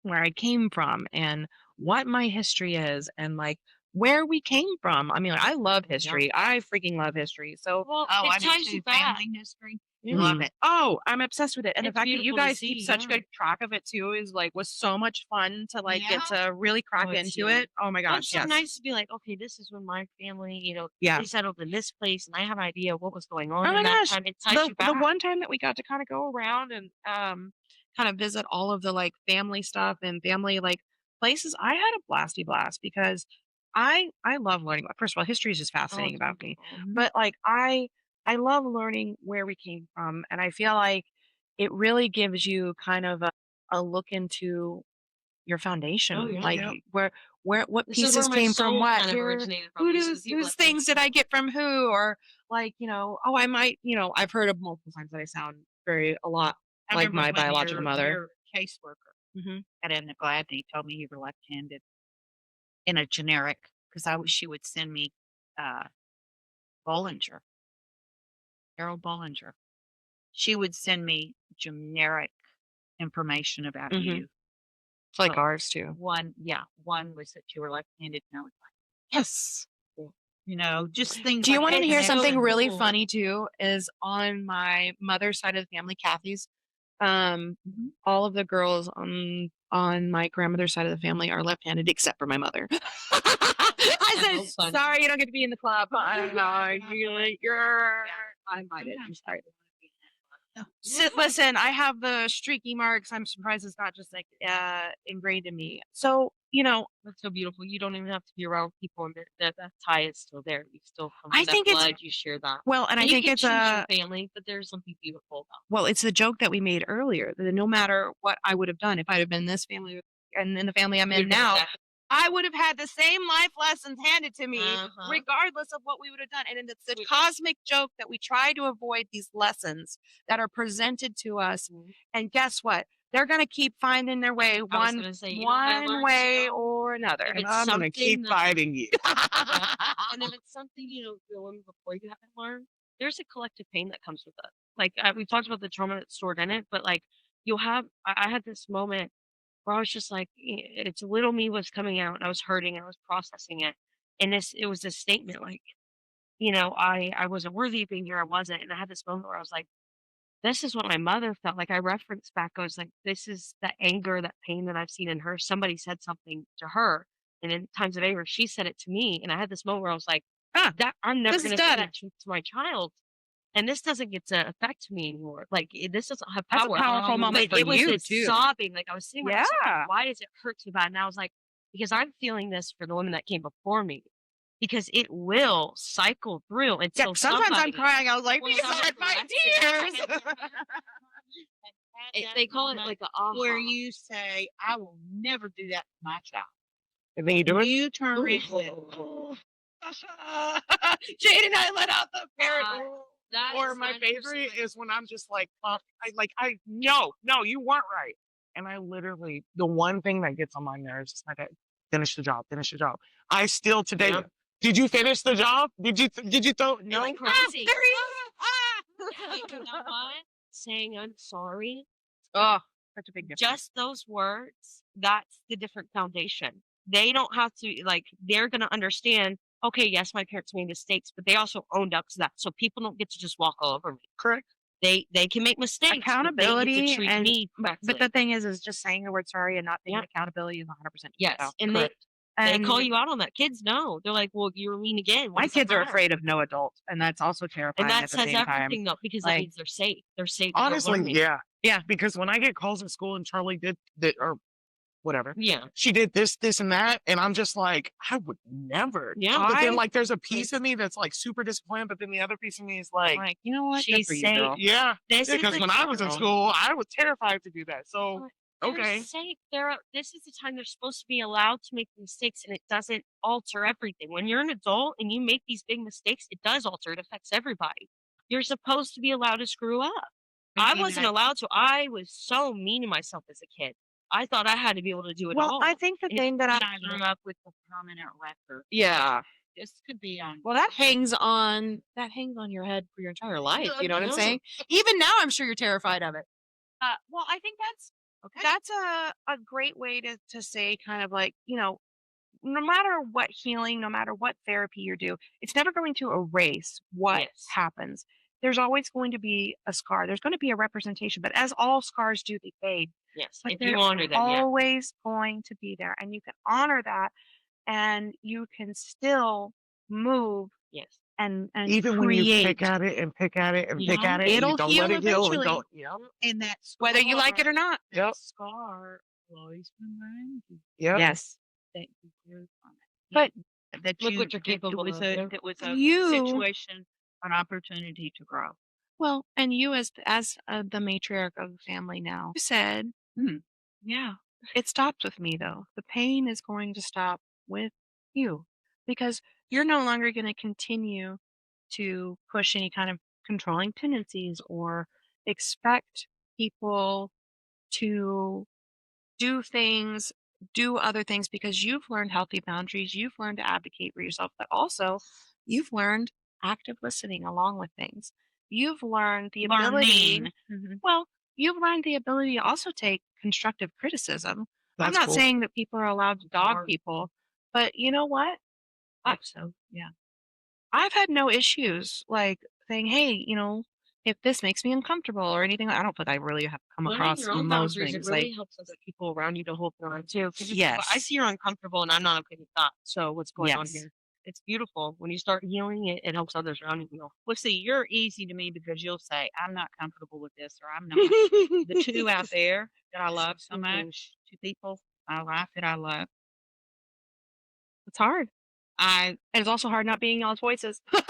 where I came from and what my history is and like where we came from. I mean, I love history. I freaking love history. So Well, Oh, I it do ties too. you back. Family history. mm. Love it. Oh, I'm obsessed with it. And the It's fact that you beautiful to guys keep see, such yeah. good track of it too is like was so much fun to like get Yeah. to really crack Oh, it's- into yeah. it. Oh my Well, gosh, it's so yes. nice to be like, okay, this is when my family, Yeah. they settled in this place, and I have an idea of what was going on Oh my in that gosh. time. It ties The you back. one time that we got to kind of go around and kind of visit all of the like family stuff and family like places, I had a blasty blast because I love learning about, first of all, history is just Oh, fascinating it's about me. beautiful. But like I love learning where we came from, and I feel like it really gives you kind of a look into your foundation, Oh, yeah. like Yep. where what This is pieces where my came from soul what, kind of where originated from. These are the people whose that made things did I get from who, or like oh I might I've heard of multiple times that I sound very a lot I like remember my when biological mother. your caseworker Hmm. at Edna Gladney told me you were left-handed in a generic because she would send me uh Bollinger, Harold Bollinger. She would send me generic information about Hmm. you. It's like But ours too. one was that you were left-handed. And I was like, Yes. just things Do you like want that. to hear It's so something really cool. funny too? Is on my mother's side of the family, Kathy's. All of the girls on my grandmother's side of the family are left-handed except for my mother. I So said, funny. sorry, you don't get to be in the club. I don't know. I might have. I'm sorry. Listen, I have the streaky marks. I'm surprised it's not just like ingrained in me. So, That's so beautiful. You don't even have to be around people, and that tie is still there. You still come I from that think it's blood. You share that. well, and I You think can it's choose a your family, but there's something beautiful about well, it's the joke that we made earlier that no matter what I would have done, if I'd have been in this family and in the family I'm it. in now, I would have had the same life lessons handed to me, Uh-huh. regardless of what we would have done. And it's a We- cosmic joke that we try to avoid these lessons that are presented to us. Mhm. And guess what? They're going to keep finding their way I was one gonna say, you know what I one learned way too? or another. If And it's I'm gonna something keep that- fighting you. And if it's something doing before you haven't learned, there's a collective pain that comes with it. Like we talked about the trauma that's stored in it, but like you'll have. I had this moment where I was just like, it's little me was coming out, and I was hurting, and I was processing it, and it was this statement like, I wasn't worthy of being here, I wasn't, and I had this moment where I was like, this is what my mother felt like. I referenced back, I was like, this is the anger, that pain that I've seen in her. Somebody said something to her, and in times of anger, she said it to me, and I had this moment where I was like, that I'm never This is going to say done. that to my child, and this doesn't get to affect me anymore. Like this doesn't have That's a power. powerful moment But for it was you, this too. sobbing. Like I was sitting there, I was like, Yeah. why does it hurt so bad? And I was like, because I'm feeling this for the woman that came before me, because it will cycle through Yeah, until sometimes I'm somebody. crying. I was like, Well, beside somebody my corrects tears. They call it like a where aha. you say, I will never do that to my child. And then you do it. You turn around Ooh. Jade and I let out the parrot. That Or is my 90% favorite is when I'm just like, no, you weren't right. And I literally, the one thing that gets on my nerves is my dad, finish the job, finish the job. I still today, Yeah. did you finish the job? Did you throw? And No. like crazy. You know what? Saying I'm sorry, Oh, such a big difference. just those words, that's the different foundation. They don't have to, like, they're going to understand, okay, yes, my parents made mistakes, but they also owned up to that. So people don't get to just walk all over me. Correct. They can make mistakes. But they get Accountability to treat and me but correctly. the thing is just saying the word sorry and not taking Yeah. accountability is 100% Yes, so. and Correct. They And call you out on that. Kids know. They're like, "Well, you're mean again. What my does that kids are matter?" afraid of no adults, and that's also And terrifying that at the says same time. everything though, because that Like, means they're safe. They're safe. They're Honestly, learning. yeah. yeah, Because when I get calls at school and Charlie did that or whatever, Yeah. she did this, this, and that, and I'm just like, I would never. Yeah. But then I like there's a piece of me that's like super disappointed, but then the other piece of me is like, like, you know what? Good She's for you, safe. girl. yeah. This is Because the when I was in girl. school, I was terrified to do that. So They're okay. safe. This is the time they're supposed to be allowed to make mistakes, and it doesn't alter everything. When you're an adult and you make these big mistakes, it does alter. It affects everybody. You're supposed to be allowed to screw up. I Maybe wasn't not. allowed to. I was so mean to myself as a kid. I thought I had to be able to do it Well, all. I think the And thing that And I grew up with a permanent record. yeah. This could be on. Well, that hangs on your head for your entire life. Yeah, You know what I'm yeah. saying? Even now, I'm sure you're terrified of it. Well, I think Okay. that's a great way to say kind of like, no matter what healing, no matter what therapy you do, it's never going to erase what Yes. happens. There's always going to be a scar. There's going to be a representation, but as all scars do, they fade. Yes. But If they're you honor them, yeah. always going to be there, and you can honor that, and you can still move Yes. and Even when you create. pick at it and pick at it and pick Yeah. at it, and It'll you don't heal let it heal and eventually. don't. Yep. And that Whether you like it or not. that Yep. scar will always remind you Yep. Yes. that you grew from it. But that Look you what you're that it capable was of, a yeah. that was a You- situation, an opportunity to grow. Well, and you as the matriarch of the family now, you said, Yeah. it stopped with me though. The pain is going to stop with you because you're no longer going to continue to push any kind of controlling tendencies or expect people to do other things because you've learned healthy boundaries, you've learned to advocate for yourself, but also you've learned active listening along with things. You've learned the ability, Learning. well, you've learned the ability to also take constructive criticism. I'm That's not cool. saying that people are allowed to dog Hard. people, but you know what? Hope so. Yeah. I've had no issues like saying, hey, if this makes me uncomfortable or anything, I don't think I really have come Learning across your own most boundaries, things it really like, helps other people around you to hold on too. 'Cause yes. I see you're uncomfortable and I'm not okay with that. So what's going on Yes. here? It's beautiful. When you start healing it, it helps others around you heal. Well, see, you're easy to me because you'll say, I'm not comfortable with this, or I'm not. The two out there that I love so much, two people, my life that I love, It's hard. I And it's also hard not being y'all's voices. so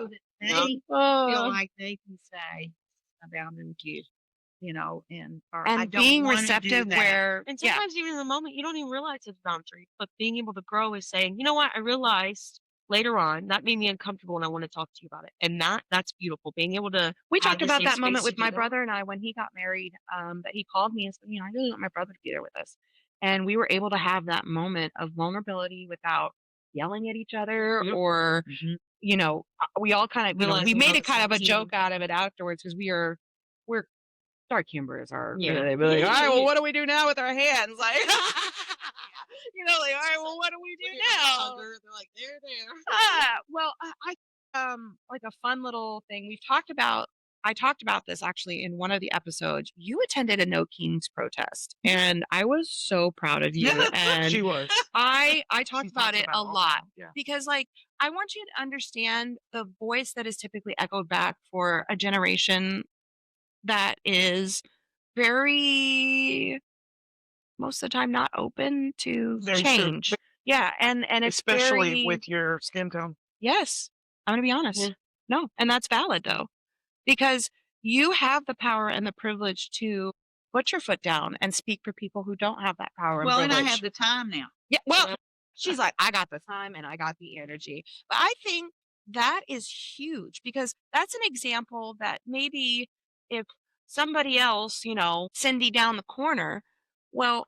that they feel Oh. like they can say about them too, and or I And don't being wanna do receptive that. where, And yeah, sometimes even in the moment, you don't even realize it's a boundary. But being able to grow is saying, you know what, I realized later on that made me uncomfortable and I want to talk to you about it. And that's beautiful. Being able to we have talked the about safe that space moment to with do my that. brother and I when he got married, that he called me and said, I really want my brother to be there with us. And we were able to have that moment of vulnerability without yelling at each other Yep. or, Mhm. we all kind of, we Realizing made we're it kind the of a same joke team. out of it afterwards because we're dark humorous are Yeah. really, really Yeah, all right, yeah, well, yeah. what do we do now with our hands? Like, like, all right, well, what do we do now? They're like, they're there. Well, like a fun little thing I talked about this actually in one of the episodes. You attended a No Kings protest, and I was so proud of you. And She was. I talked She about talks it about a it all the lot time, yeah. because, like, I want you to understand the voice that is typically echoed back for a generation that is very, most of the time, not open to Very true. change. Yeah, and it's Especially very, with your skin tone. yes, I'm gonna be honest. Yeah. No, and that's valid though, because you have the power and the privilege to put your foot down and speak for people who don't have that power Well, and and privilege. I have the time now. Yeah, well, Yeah. she's like, I got the time and I got the energy. But I think that is huge because that's an example that maybe if somebody else, Cindy down the corner, well,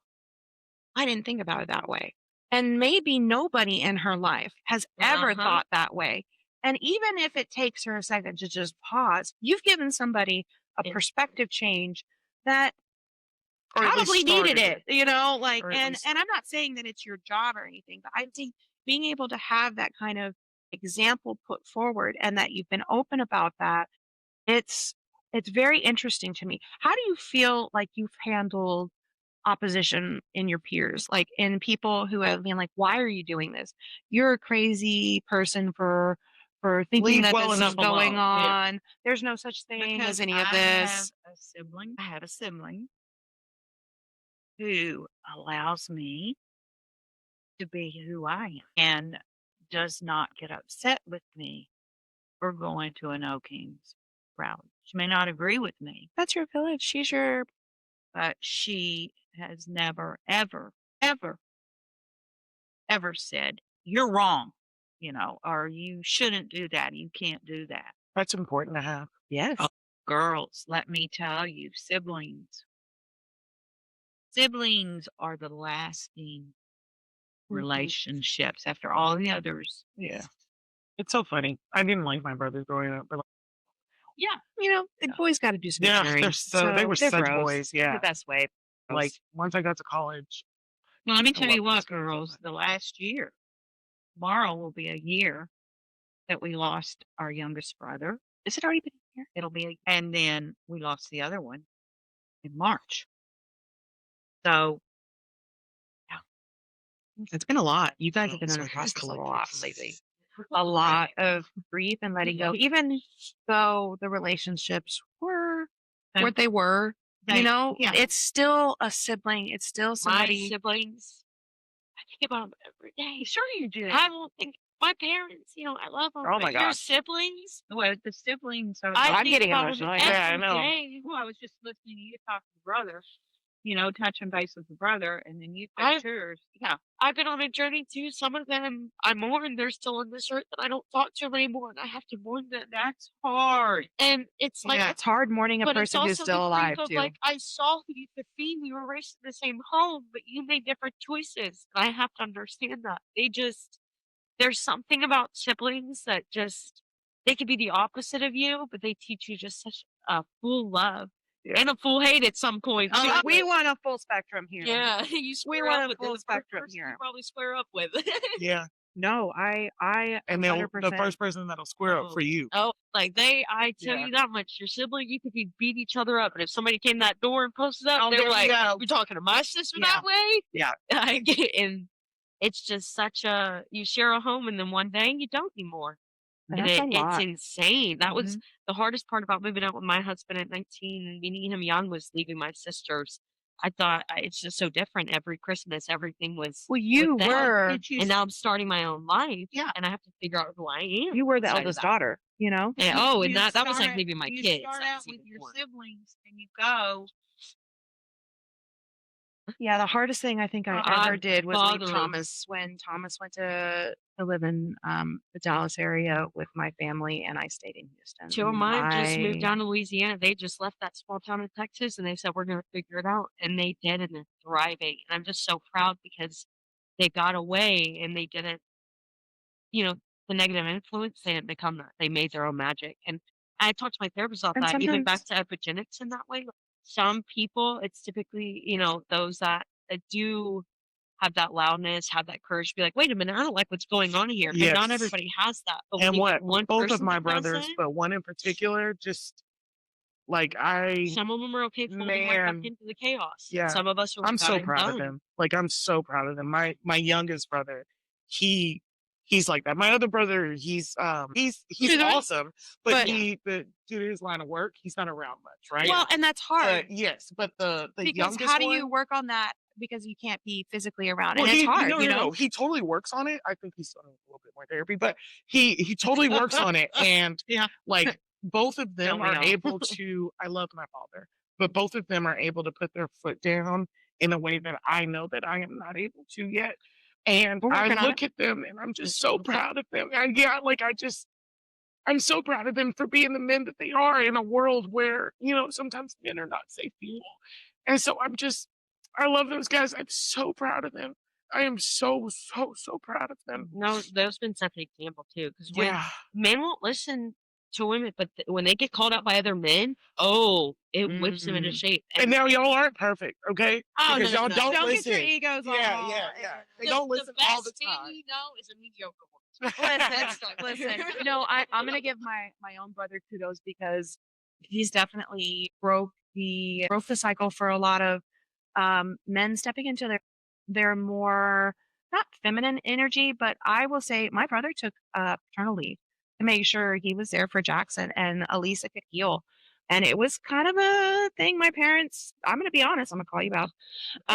I didn't think about it that way. And maybe nobody in her life has ever Uh-huh. thought that way. And even if it takes her a second to just pause, you've given somebody a Yeah. perspective change that Or at least probably needed started it, like, Or at and least- I'm not saying that it's your job or anything, but I think being able to have that kind of example put forward and that you've been open about that, it's very interesting to me. How do you feel like you've handled opposition in your peers, like in people who have been like, why are you doing this? You're a crazy person for thinking Leave that well this enough is going alone. Yeah. on. There's no such thing Because as any of I this. have a sibling who allows me to be who I am and does not get upset with me for going to an O Kings rally. She may not agree with me, That's your village. She's your but she has never, ever said, "You're wrong," or "You shouldn't do that. You can't do that." That's important to have. yes. Oh, girls, let me tell you, siblings are the lasting relationships after all the others. Yeah. It's so funny. I didn't like my brothers growing up, but Yeah. You know, the boys got to do some yeah, maturing. they were they're such bros. boys. Yeah. The best way. Like once I got to college, Well, let me I tell you love those what, guys so girls, much. the last year, tomorrow will be a year that we lost our youngest brother. Is it already been here? It'll be, and then we lost the other one in March. So, It's been a lot. You guys have been So under it has process a lot collected. lately. A lot of grief and letting go. Even though the relationships were what they were, They- you know, yeah. it's still a sibling. It's still My somebody. siblings, I think about them every day. Sure you do. I don't think my parents, I love them. Oh my but your gosh. siblings, Well, the siblings are. I I'm think getting about 'em emotional. Yeah, I every know. day. Well, I was just listening to you talk to the brother, touching base with the brother, and then you I- said yours. Yeah. I've been on a journey too. Some of them I mourn. They're still on this earth, and I don't talk to them anymore, and I have to mourn them. That's hard. And it's like, Yeah. It's hard mourning a but it's person who's also still the alive grief of too. like, I saw who you could be. We were raised in the same home, but you made different choices. And I have to understand that. There's something about siblings that they could be the opposite of you, but they teach you just such a full love Yeah. and a full hate at some point. Oh, too. we want a full spectrum here. Yeah, you square want up a with full the first spectrum person here. You probably square up with. Yeah. No, I And the 100%. first person that'll square up for you. Oh, I tell Yeah. you that much. Your sibling, you could beat each other up, and if somebody came that door and posted up, Oh, they're there you like, go. "You're talking to my sister Yeah. that way?" Yeah. And it's just you share a home, and then one day you don't anymore. And And that's a it's lot. insane. That was the hardest part about moving out with my husband at 19 and meeting him young was leaving my sisters. I thought it's just so different. Every Christmas, everything was. Well, you with them. were And now I'm starting my own life. Yeah. And I have to figure out who I am. you were the outside of eldest that. daughter, you know? Yeah, and that was like leaving my you kids. start That out was with even your more. siblings, and you go. Yeah, the hardest thing I think I I'm ever did was leave bothered. Thomas when Thomas went to live in the Dallas area with my family, and I stayed in Houston. Two of mine just moved I- down to Louisiana. They just left that small town in Texas and they said, we're going to figure it out. And they did, and they're thriving. And I'm just so proud because they got away and they didn't, the negative influence, they didn't become that. They made their own magic. And I talked to my therapist about And that, even back sometimes- to epigenetics in that way. Like, some people, it's typically, those that do have that loudness, have that courage to be like, wait a minute, I don't like what's going on here. And not Yes. everybody has that. But when And you what get one both of person my that has brothers, it, but one in particular, just like some of them are okay folding right back Man. into the chaos. Yeah. Some of us are I'm so like, proud of done. them. Like I'm so proud of them. My youngest brother, he's like that. My other brother, he's Dude, awesome, but- due to his line of work, he's not around much, right? Well, and that's hard. Yes, but the because youngest how do you one- work on that? Because you can't be physically around. Well, and it's he, hard, no, you no, know? no. He totally works on it. I think he's done a little bit more therapy, but he totally works on it. And Yeah. like both of them Don't we are all? able to. I love my father, but both of them are able to put their foot down in a way that I know that I am not able to yet. And We're I working on look at them, and I'm just so proud of them. And yeah, like I'm so proud of them for being the men that they are in a world where sometimes men are not safe people. And so I love those guys. I'm so proud of them. I am so, so, so proud of them. No, those been such an example too. Because when Yeah. men won't listen to women, but when they get called out by other men, it whips them into shape. And now y'all aren't perfect, okay? Oh, Because no, y'all no, don't Don't listen. get your egos all Yeah, wrong. yeah, yeah. They don't listen all the best man time. you know is a mediocre one. Listen. No, I'm gonna give my own brother kudos because he's definitely broke the cycle for a lot of men stepping into their more not feminine energy, but I will say my brother took paternal leave to make sure he was there for Jackson and Elisa could heal. And it was kind of a thing my parents, I'm going to be honest, I'm going to call you out.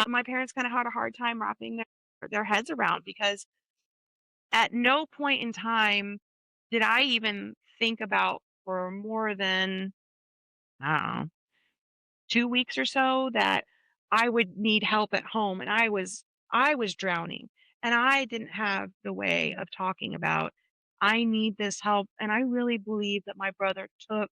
My parents kind of had a hard time wrapping their heads around because at no point in time did I even think about for more than, I don't know, 2 weeks or so that I would need help at home, and I was drowning, and I didn't have the way of talking about, "I need this help," and I really believe that my brother took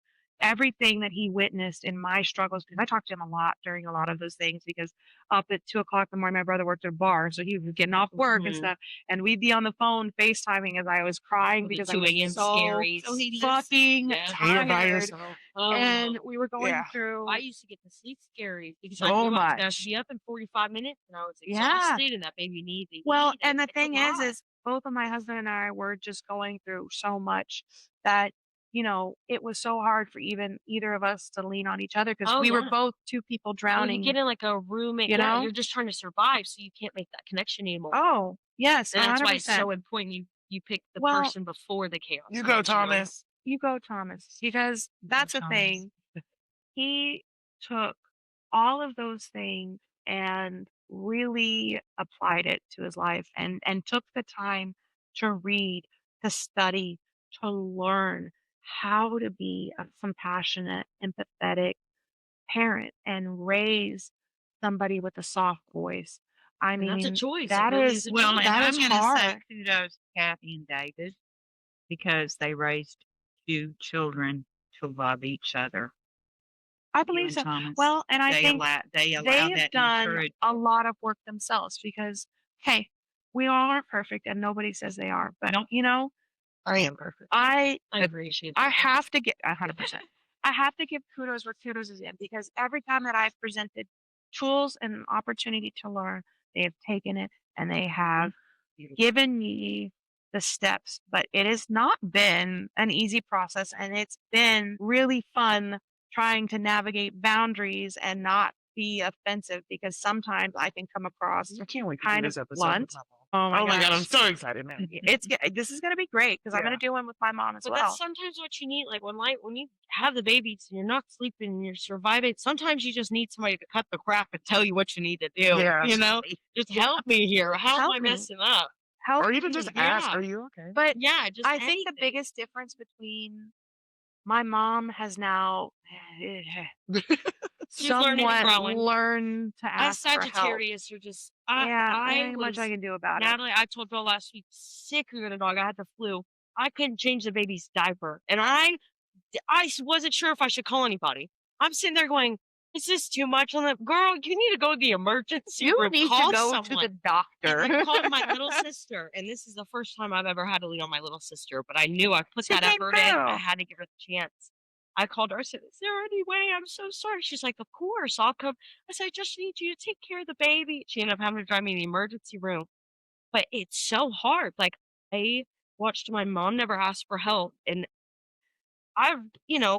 everything that he witnessed in my struggles, because I talked to him a lot during a lot of those things because up at 2 o'clock in the morning, my brother worked at a bar, so he was getting off work and Mhm. stuff, and we'd be on the phone FaceTiming as I was crying With the because I 2 was a.m. so scaries. so fucking Yeah. And you're by tired, yourself. and Oh, we were going Yeah. through I used to get the sleep scaries because I so knew I was gonna have to much. be up in 45 minutes and I was Yeah. exhausted and that baby needed to Well, eat, and and the it's a thing lot. is both of my husband and I were just going through so much that, it was so hard for even either of us to lean on each other because Oh, we were yeah. both 2 people Well, you drowning, get in like a roommate. you Yeah, know? you're just trying to survive, so you can't make that connection anymore. Oh, yes, And that's why it's 100%. so important you pick the Well, person before the chaos You go, comes, you know? Thomas. you go, Thomas, because that's the Thomas. thing. He took all of those things and really applied it to his life and took the time to read, to study, to learn how to be a compassionate, empathetic parent and raise somebody with a soft voice. I And that's a mean, choice. It that really is is a Well, choice. and that I'm is going to say hard. kudos to Kathy and David because they raised 2 children to love each other. I You believe and so. Thomas. Well, and I think They they allow have that done encourage. a lot of work themselves because, hey, we all aren't perfect and nobody says they are. But, Nope. I am perfect. I I appreciate I that. have to get 100%. I have to give kudos where kudos is in because every time that I've presented tools and an opportunity to learn, they have taken it and they have given me the steps. But it has not been an easy process and it's been really fun trying to navigate boundaries and not be offensive because sometimes I can come across I can't wait to do kind of this episode with blunt. my mom. Oh my Oh my God, I'm gosh. so excited, man. This is gonna be great because I'm Yeah. gonna do one with my mom as But well. that's sometimes what you need. Like when you have the babies and you're not sleeping and you're surviving, sometimes you just need somebody to cut the crap and tell you what you need to do. Yeah. You know, just help me here. How am Help I me. messing up? Help Or even me. just ask, Yeah. are you okay? But Yeah, just I think the anything. biggest difference between my mom has now She's learning and somewhat growing. learned to As ask for help. Sagittarius, you're just Yeah, there I ain't much I was can do about it. Natalie, I told Bill last week, sicker than a dog. I had the flu. I couldn't change the baby's diaper. And wasn't sure if I should call anybody. I'm sitting there going, is this too much? I'm like, girl, you need to go to the emergency You room. need to Call go to someone. the doctor. I called my little sister, and this is the first time I've ever had to lean on my little sister, but I knew I put She's that a big effort in. I girl. had to give her the chance. I called her. I said, is there any way? I'm so sorry. She's like, of course, I'll come. I said, I just need you to take care of the baby. She ended up having to drive me to the emergency room. But it's so hard. Like, I watched my mom never ask for help, and I've,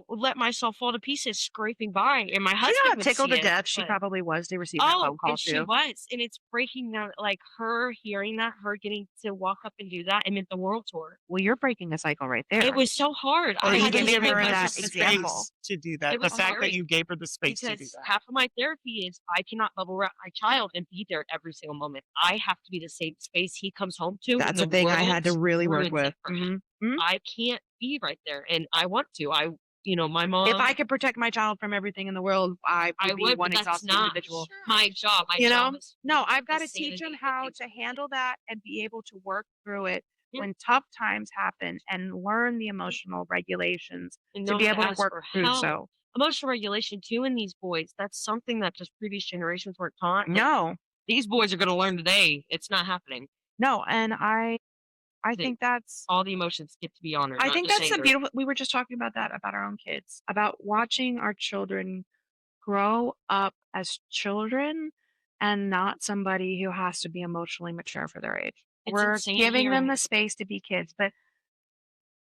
let myself fall to pieces scraping by, and my You know husband how would tickled see to it, death she but probably was to receive that phone call and she too. was, and it's breaking down, like, her hearing that, her getting to walk up and do that, it meant the world to her. Well, you're breaking a cycle right there. It was so hard. Or I had even even to give giving her her that the example. space to do that. It The was fact that scary you gave her the space to do because that. half of my therapy is I cannot bubble wrap my child and be there every single moment. I have to be the safe space he comes home to. That's and the thing I had to world really work ruins it with. for him. Mhm. I can't be right there, and I want to. My If mom. I could protect my child from everything in the world, I I would be would, one but that's exhausted not individual. my job. My You job know? is No, I've the got to teach sanity them of how things. to handle that and be able to work through it Yeah. when tough times happen and learn the emotional regulations And to know be how to able to ask work for through help. so. Emotional regulation too in these boys. That's something that just previous generations weren't taught. And No, these boys are going to learn today. It's not happening. no, and I think that's All the emotions get to be honored. I not think just that's the anger. beautiful we were just talking about that about our own kids, about watching our children grow up as children and not somebody who has to be emotionally mature for their age. It's We're insane giving them hearing the it. space to be kids, but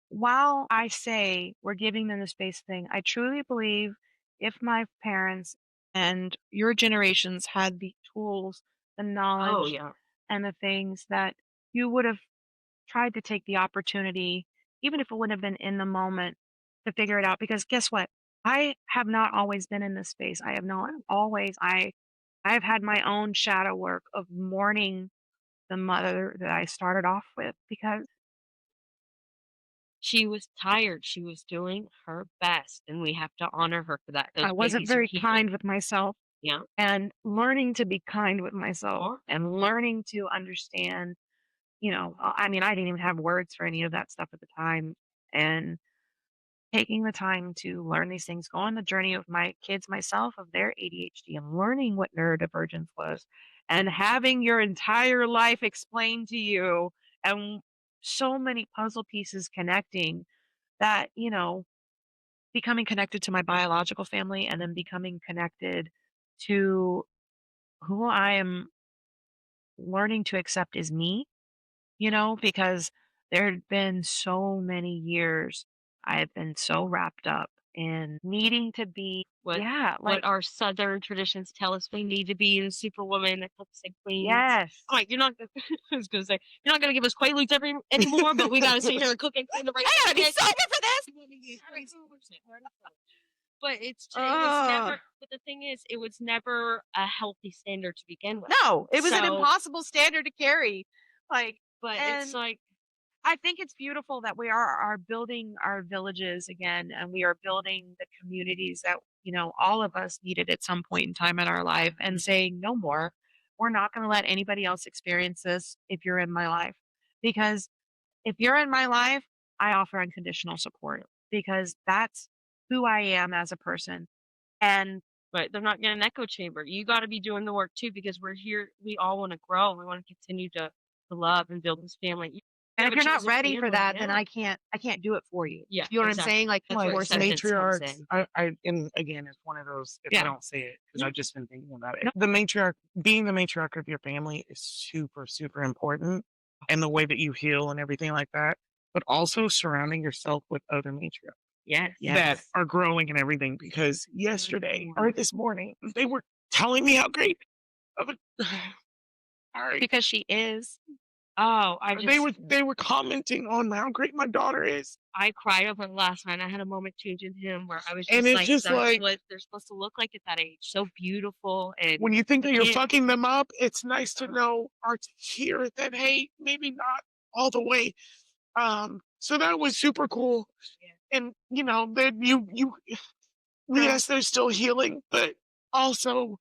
while I say we're giving them the space thing, I truly believe if my parents and your generations had the tools, the Oh knowledge, yeah. and the things that you would have tried to take the opportunity, even if it wouldn't have been in the moment, to figure it out. Because guess what? I have not always been in this space. I have not always. I've had my own shadow work of mourning the mother that I started off with because She was tired. She was doing her best, and we have to honor her for that. Those I wasn't babies are very healing. kind with myself. Yeah. And learning to be kind with myself Or and learning to understand, I mean, I didn't even have words for any of that stuff at the time. And taking the time to learn these things, go on the journey of my kids, myself, of their ADHD and learning what neurodivergence was and having your entire life explained to you and so many puzzle pieces connecting that, becoming connected to my biological family and then becoming connected to who I am learning to accept as me, because there had been so many years I have been so wrapped up in needing to be, what yeah, like, our Southern traditions tell us we need to be the superwoman, the cooks and queens. yes. I'm like, you're not. I was gonna say you're not gonna give us quaaludes anymore, but we gotta sit here and cook and clean the right. I gotta be sober for this. But it was Ugh. never. But the thing is, it was never a healthy standard to begin with. No, it was an So- impossible standard to carry. Like, But and it's like, I think it's beautiful that we are building our villages again, and we are building the communities that all of us needed at some point in time in our life, and saying no more. We're not going to let anybody else experience this if you're in my life, because if you're in my life, I offer unconditional support because that's who I am as a person. And but they're not getting an echo chamber. You got to be doing the work too, because we're here. We all want to grow. We want to continue to love and build this family. You and have if a you're not chosen ready for family, that, then yeah. I can't do it for you. Yeah, You know what I'm exactly. saying? Like, That's Like where with acceptance comes matriarchs, in. and again, it's one of those, if I Yeah. don't say it, because Yeah. I've just been thinking about it. No. The matriarch, being the matriarch of your family is super, super important, and the way that you heal and everything like that, but also surrounding yourself with other matriarchs Yes. that Yes. are growing and everything, because yesterday or this morning, they were telling me how great of a, sorry, Because she is. Oh, they were commenting on how great my daughter is. I cried over it last night. I had a moment changing him where I was And just it's like, just that's like- what they're supposed to look like at that age. So beautiful. And When you think that you're can't- fucking them up, it's nice to know or to hear that, hey, maybe not all the way. So that was super cool. Yeah. And that you yes, they're still healing, but also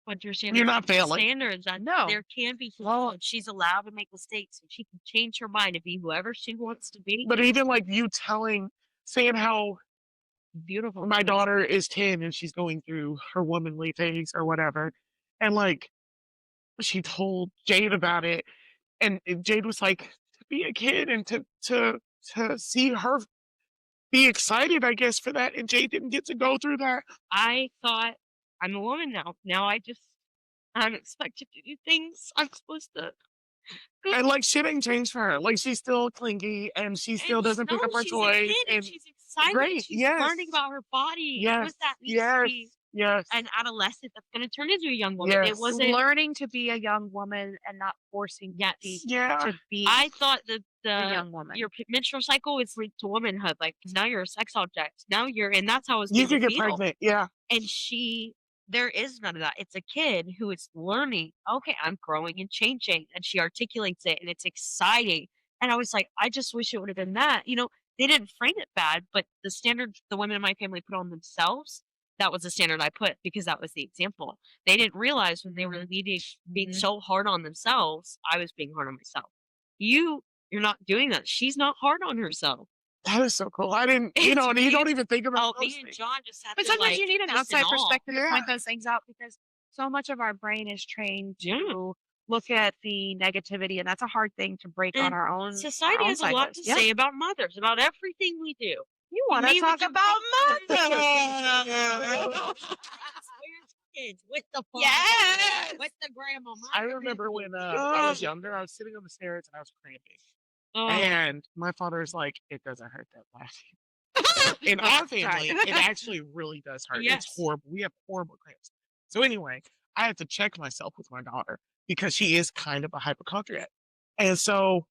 but you're you're not failing. standards that No. there can be flaws. She's allowed to make mistakes and she can change her mind to be whoever she wants to be. But even like you saying how Beautiful. my daughter is 10 and she's going through her womanly phase or whatever, and like she told Jade about it, and Jade was like, to be a kid and to see her be excited, I guess, for that, and Jade didn't get to go through that. I thought I'm a woman now. Now I'm expected to do things I'm supposed to. And like shit ain't changed for her. Like she's still clingy and she still doesn't pick up her she's a toys. kid and And she's excited. great, She's yes. learning about her body. yes, It was that needs to yes, be yes. an adolescent that's going to turn into a young woman. Yes. It wasn't. Learning to be a young woman and not forcing Yes. Yeah. to be I thought that a young woman. your menstrual cycle is linked to womanhood. Like now you're a sex object. Now and that's how it's You made could to get feel. pregnant. Yeah. And there is none of that. It's a kid who is learning, okay, I'm growing and changing. And she articulates it and it's exciting. And I was like, I just wish it would have been that. They didn't frame it bad, but the standard the women in my family put on themselves, that was the standard I put because that was the example. They didn't realize when they were being so hard on themselves, I was being hard on myself. You're not doing that. She's not hard on herself. That is so cool. I didn't, It's and you don't even think about Oh, those me and things. John just had But to sometimes like, you need an just in outside awe. perspective to Yeah. point those things out because so much of our brain is trained Yeah. to look at the negativity, and that's a hard thing to break on And our own. Society our own has a lot cycles. to Yeah. say about mothers, about everything we do. You want to Me with talk the about mothers. mothers? Kids with the father, Yes. with the grandma. I remember when I was younger, I was sitting on the stairs and I was cramping. Oh, And my father's like, it doesn't hurt that bad. In Oh, our sorry. family, it actually really does hurt. Yes. It's horrible. We have horrible cramps. So anyway, I had to check myself with my daughter because she is kind of a hypochondriac. And so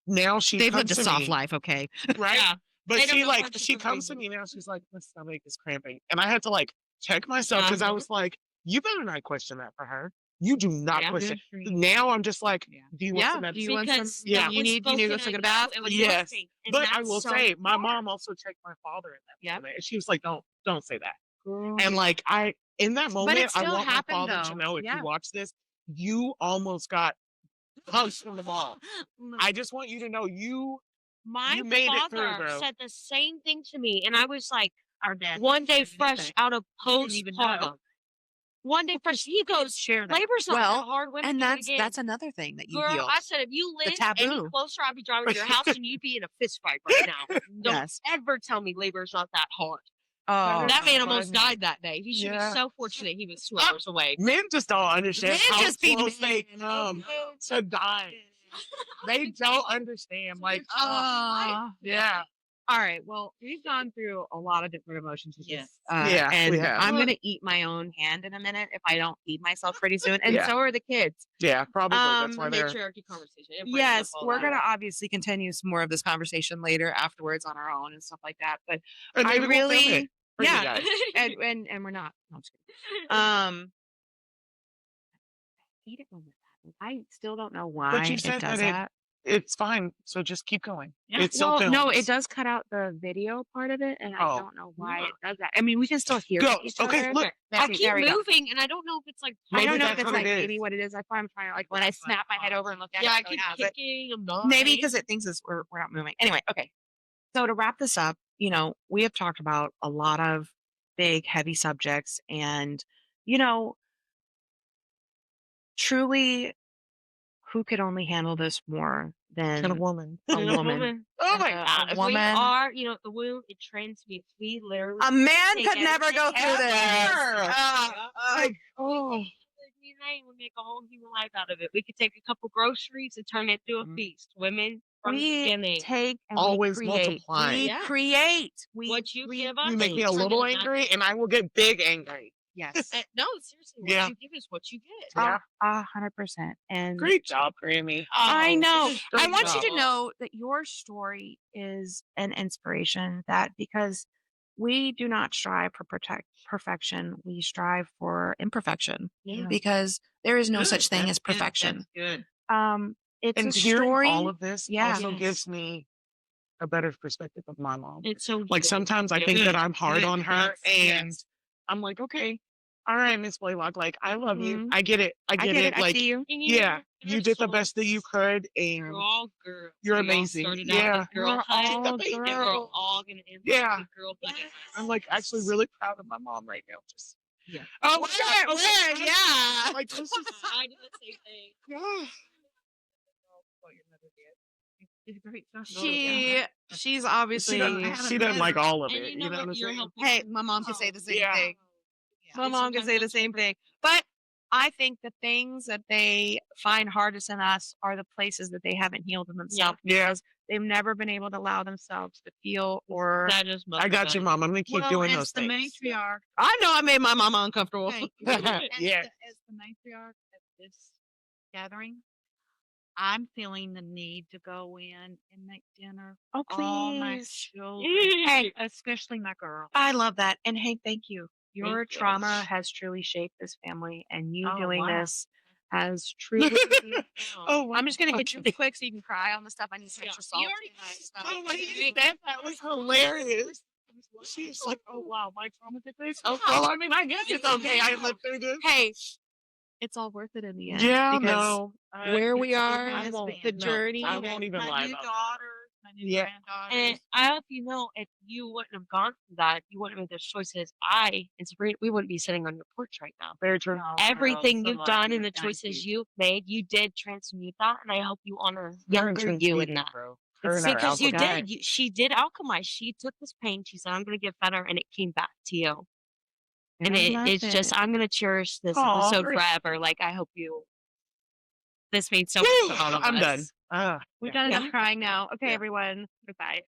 now she They've comes lived a to soft me, life, okay? right? Yeah. But They don't she know like much she for comes to reason. me now. She's like, my stomach is cramping, and I had to like check myself because I Uh-huh. was like, you better not question that for her. You do not Yeah. question. Now I'm just like, Yeah. do you want some Yeah. Do medicine? you want some? Because Yeah. that You was need to go spoken take a at bath? you, it was Yes. working, and But I that's will so say, my hard. mom also checked my father in that Yep. moment, and she was like, don't say that. Girl. And like in that moment, I still want my happened, father to though. know if Yeah. you watch this, you almost got punched from the ball. I just want you to know My you made it through, father bro. said the same thing to me, and I was like, Our dad. one day didn't fresh say. out of didn't even know. postpartum. One day fresh, he goes, Share that. labor's not Well, that hard. Women And do it again. that's another thing that you Girl, healed. I said, if you live any taboo. closer, I'd be driving to your house and you'd be in a fist fight right now. Don't Yes. ever tell me labor's not that hard. Oh, That man almost funny. died that day. He should Yeah. be so fortunate he was 2 hours away. Men just don't understand Men how just be close they men. come to die. They don't understand. Like, yeah. All right. Well, we've gone through a lot of different emotions. With Yes. this, Yeah, and we have. I'm gonna eat my own hand in a minute if I don't feed myself pretty soon, and Yeah. so are the kids. Yeah, probably. That's why The they're. matriarchy conversation. It brings Yes, up all we're that. gonna obviously continue some more of this conversation later afterwards on our own and stuff like that. But And I maybe we'll film really, it for you yeah, guys. and we're not. No, I'm just kidding. Eat it when it's happening. I still don't know why But you it said does that that. it's fine. So just keep going. Yeah. It's still Well, filmed. no, it does cut out the video part of it, and I Oh. don't know why it does that. I mean, we can still hear Go. each Okay, other. look. I See, keep there we go. moving, and I don't know if it's like. I Maybe don't know if that's it's what like it maybe is. what it is. That's why I'm trying to like when I snap my head over and look at Yeah, it. I it really keep has it. kicking. I'm not. Maybe because it thinks we're not moving. Anyway, okay. So to wrap this up, we have talked about a lot of big, heavy subjects, and truly, who could only handle this more And a than woman. a woman? Oh my A God. If woman. we are, the womb, it transmutes. We literally. A man take could never go everything through this. ever. Oh. We make a whole human life out of it. We could take a couple groceries and turn it into a feast. Women from the We beginning. take and Always we create. multiplying. We Yeah. create. What you we give us, You make me a turn little it back. angry, and I will get big angry. Yes. No, seriously. What Yeah. you give is what you get. Yeah. 100%. And Great job, Grammy. I know. I Great want you job. to know that your story is an inspiration because we do not strive for perfection. We strive for imperfection Yeah. because there is no Good. such thing That's as good. perfection. That's good. It's And a hearing story. all of this Yeah. also Yes. gives me a better perspective of my mom. It's so Like good. sometimes I Yeah. think Good. that I'm hard Good. on her, Yes. and I'm like, okay, all right, Miss Blaylock, like I love you. Mhm. I get it. I get it. I Like, see you. And yeah, know, you did the so best that you could, and We're all girls. You're We all amazing. started Yeah. out with girl We're height, all and we're girls. all gonna end Yeah. up with girl height. I'm like actually really proud of my mom right now. Just Yeah. Oh, Where? Yeah. Like this is I did the same thing. yeah. What your mother did. It's great stuff. She's obviously. She doesn't like all of And it. you know You know what? what I'm You're saying? helping. Hey, my mom could say the same Yeah. thing. My And mom could sometimes say the that's same thing. But I think the things that they find hardest in us are the places that they haven't healed in themselves Yeah. because they've never been able to allow themselves to feel or. That is I got you, Mom. I'm gonna keep doing those as the things. matriarch, I know I made my mama uncomfortable. thank you. Yeah. As the matriarch of this gathering, I'm feeling the need to go in and make dinner Oh, for all my please. children, Hey, especially my girl. I love that. And hey, thank you. Your Thank you. trauma has truly shaped this family, and you Oh, doing wow. this has truly. Oh, I'm just going to hit you quick so you can cry on the stuff. I need some Yeah. extra salt. You already- Oh my God, that was hilarious. She's like, oh wow, my trauma did this. Oh, well, I mean, I guess it's okay. I lived through this. Hey, it's all worth it in the end. Yeah, because no. where we are, I won't- the no, journey. I won't even my lie new about that. daughters, my new Yeah. granddaughters. And I hope you know, if you wouldn't have gone through that, you wouldn't have made those choices. I and Sabrina, we wouldn't be sitting on your porch right now. Very true. No, Everything girls, you've I love done you. and the Thank choices you. you've made, you did transmute that, and I hope you honor Her younger and you in Transmuting, that. bro. Her and her Because you alcohol. did. She did alchemize. She took this pain. She said, "I'm going to get better," and it came back to you. And it's just, I'm going to cherish this Aw, episode great. forever. Like, I hope you. This made so much Whew, for all of I'm us. done. We've Yeah. done enough crying now. Okay, Yeah. everyone. Goodbye.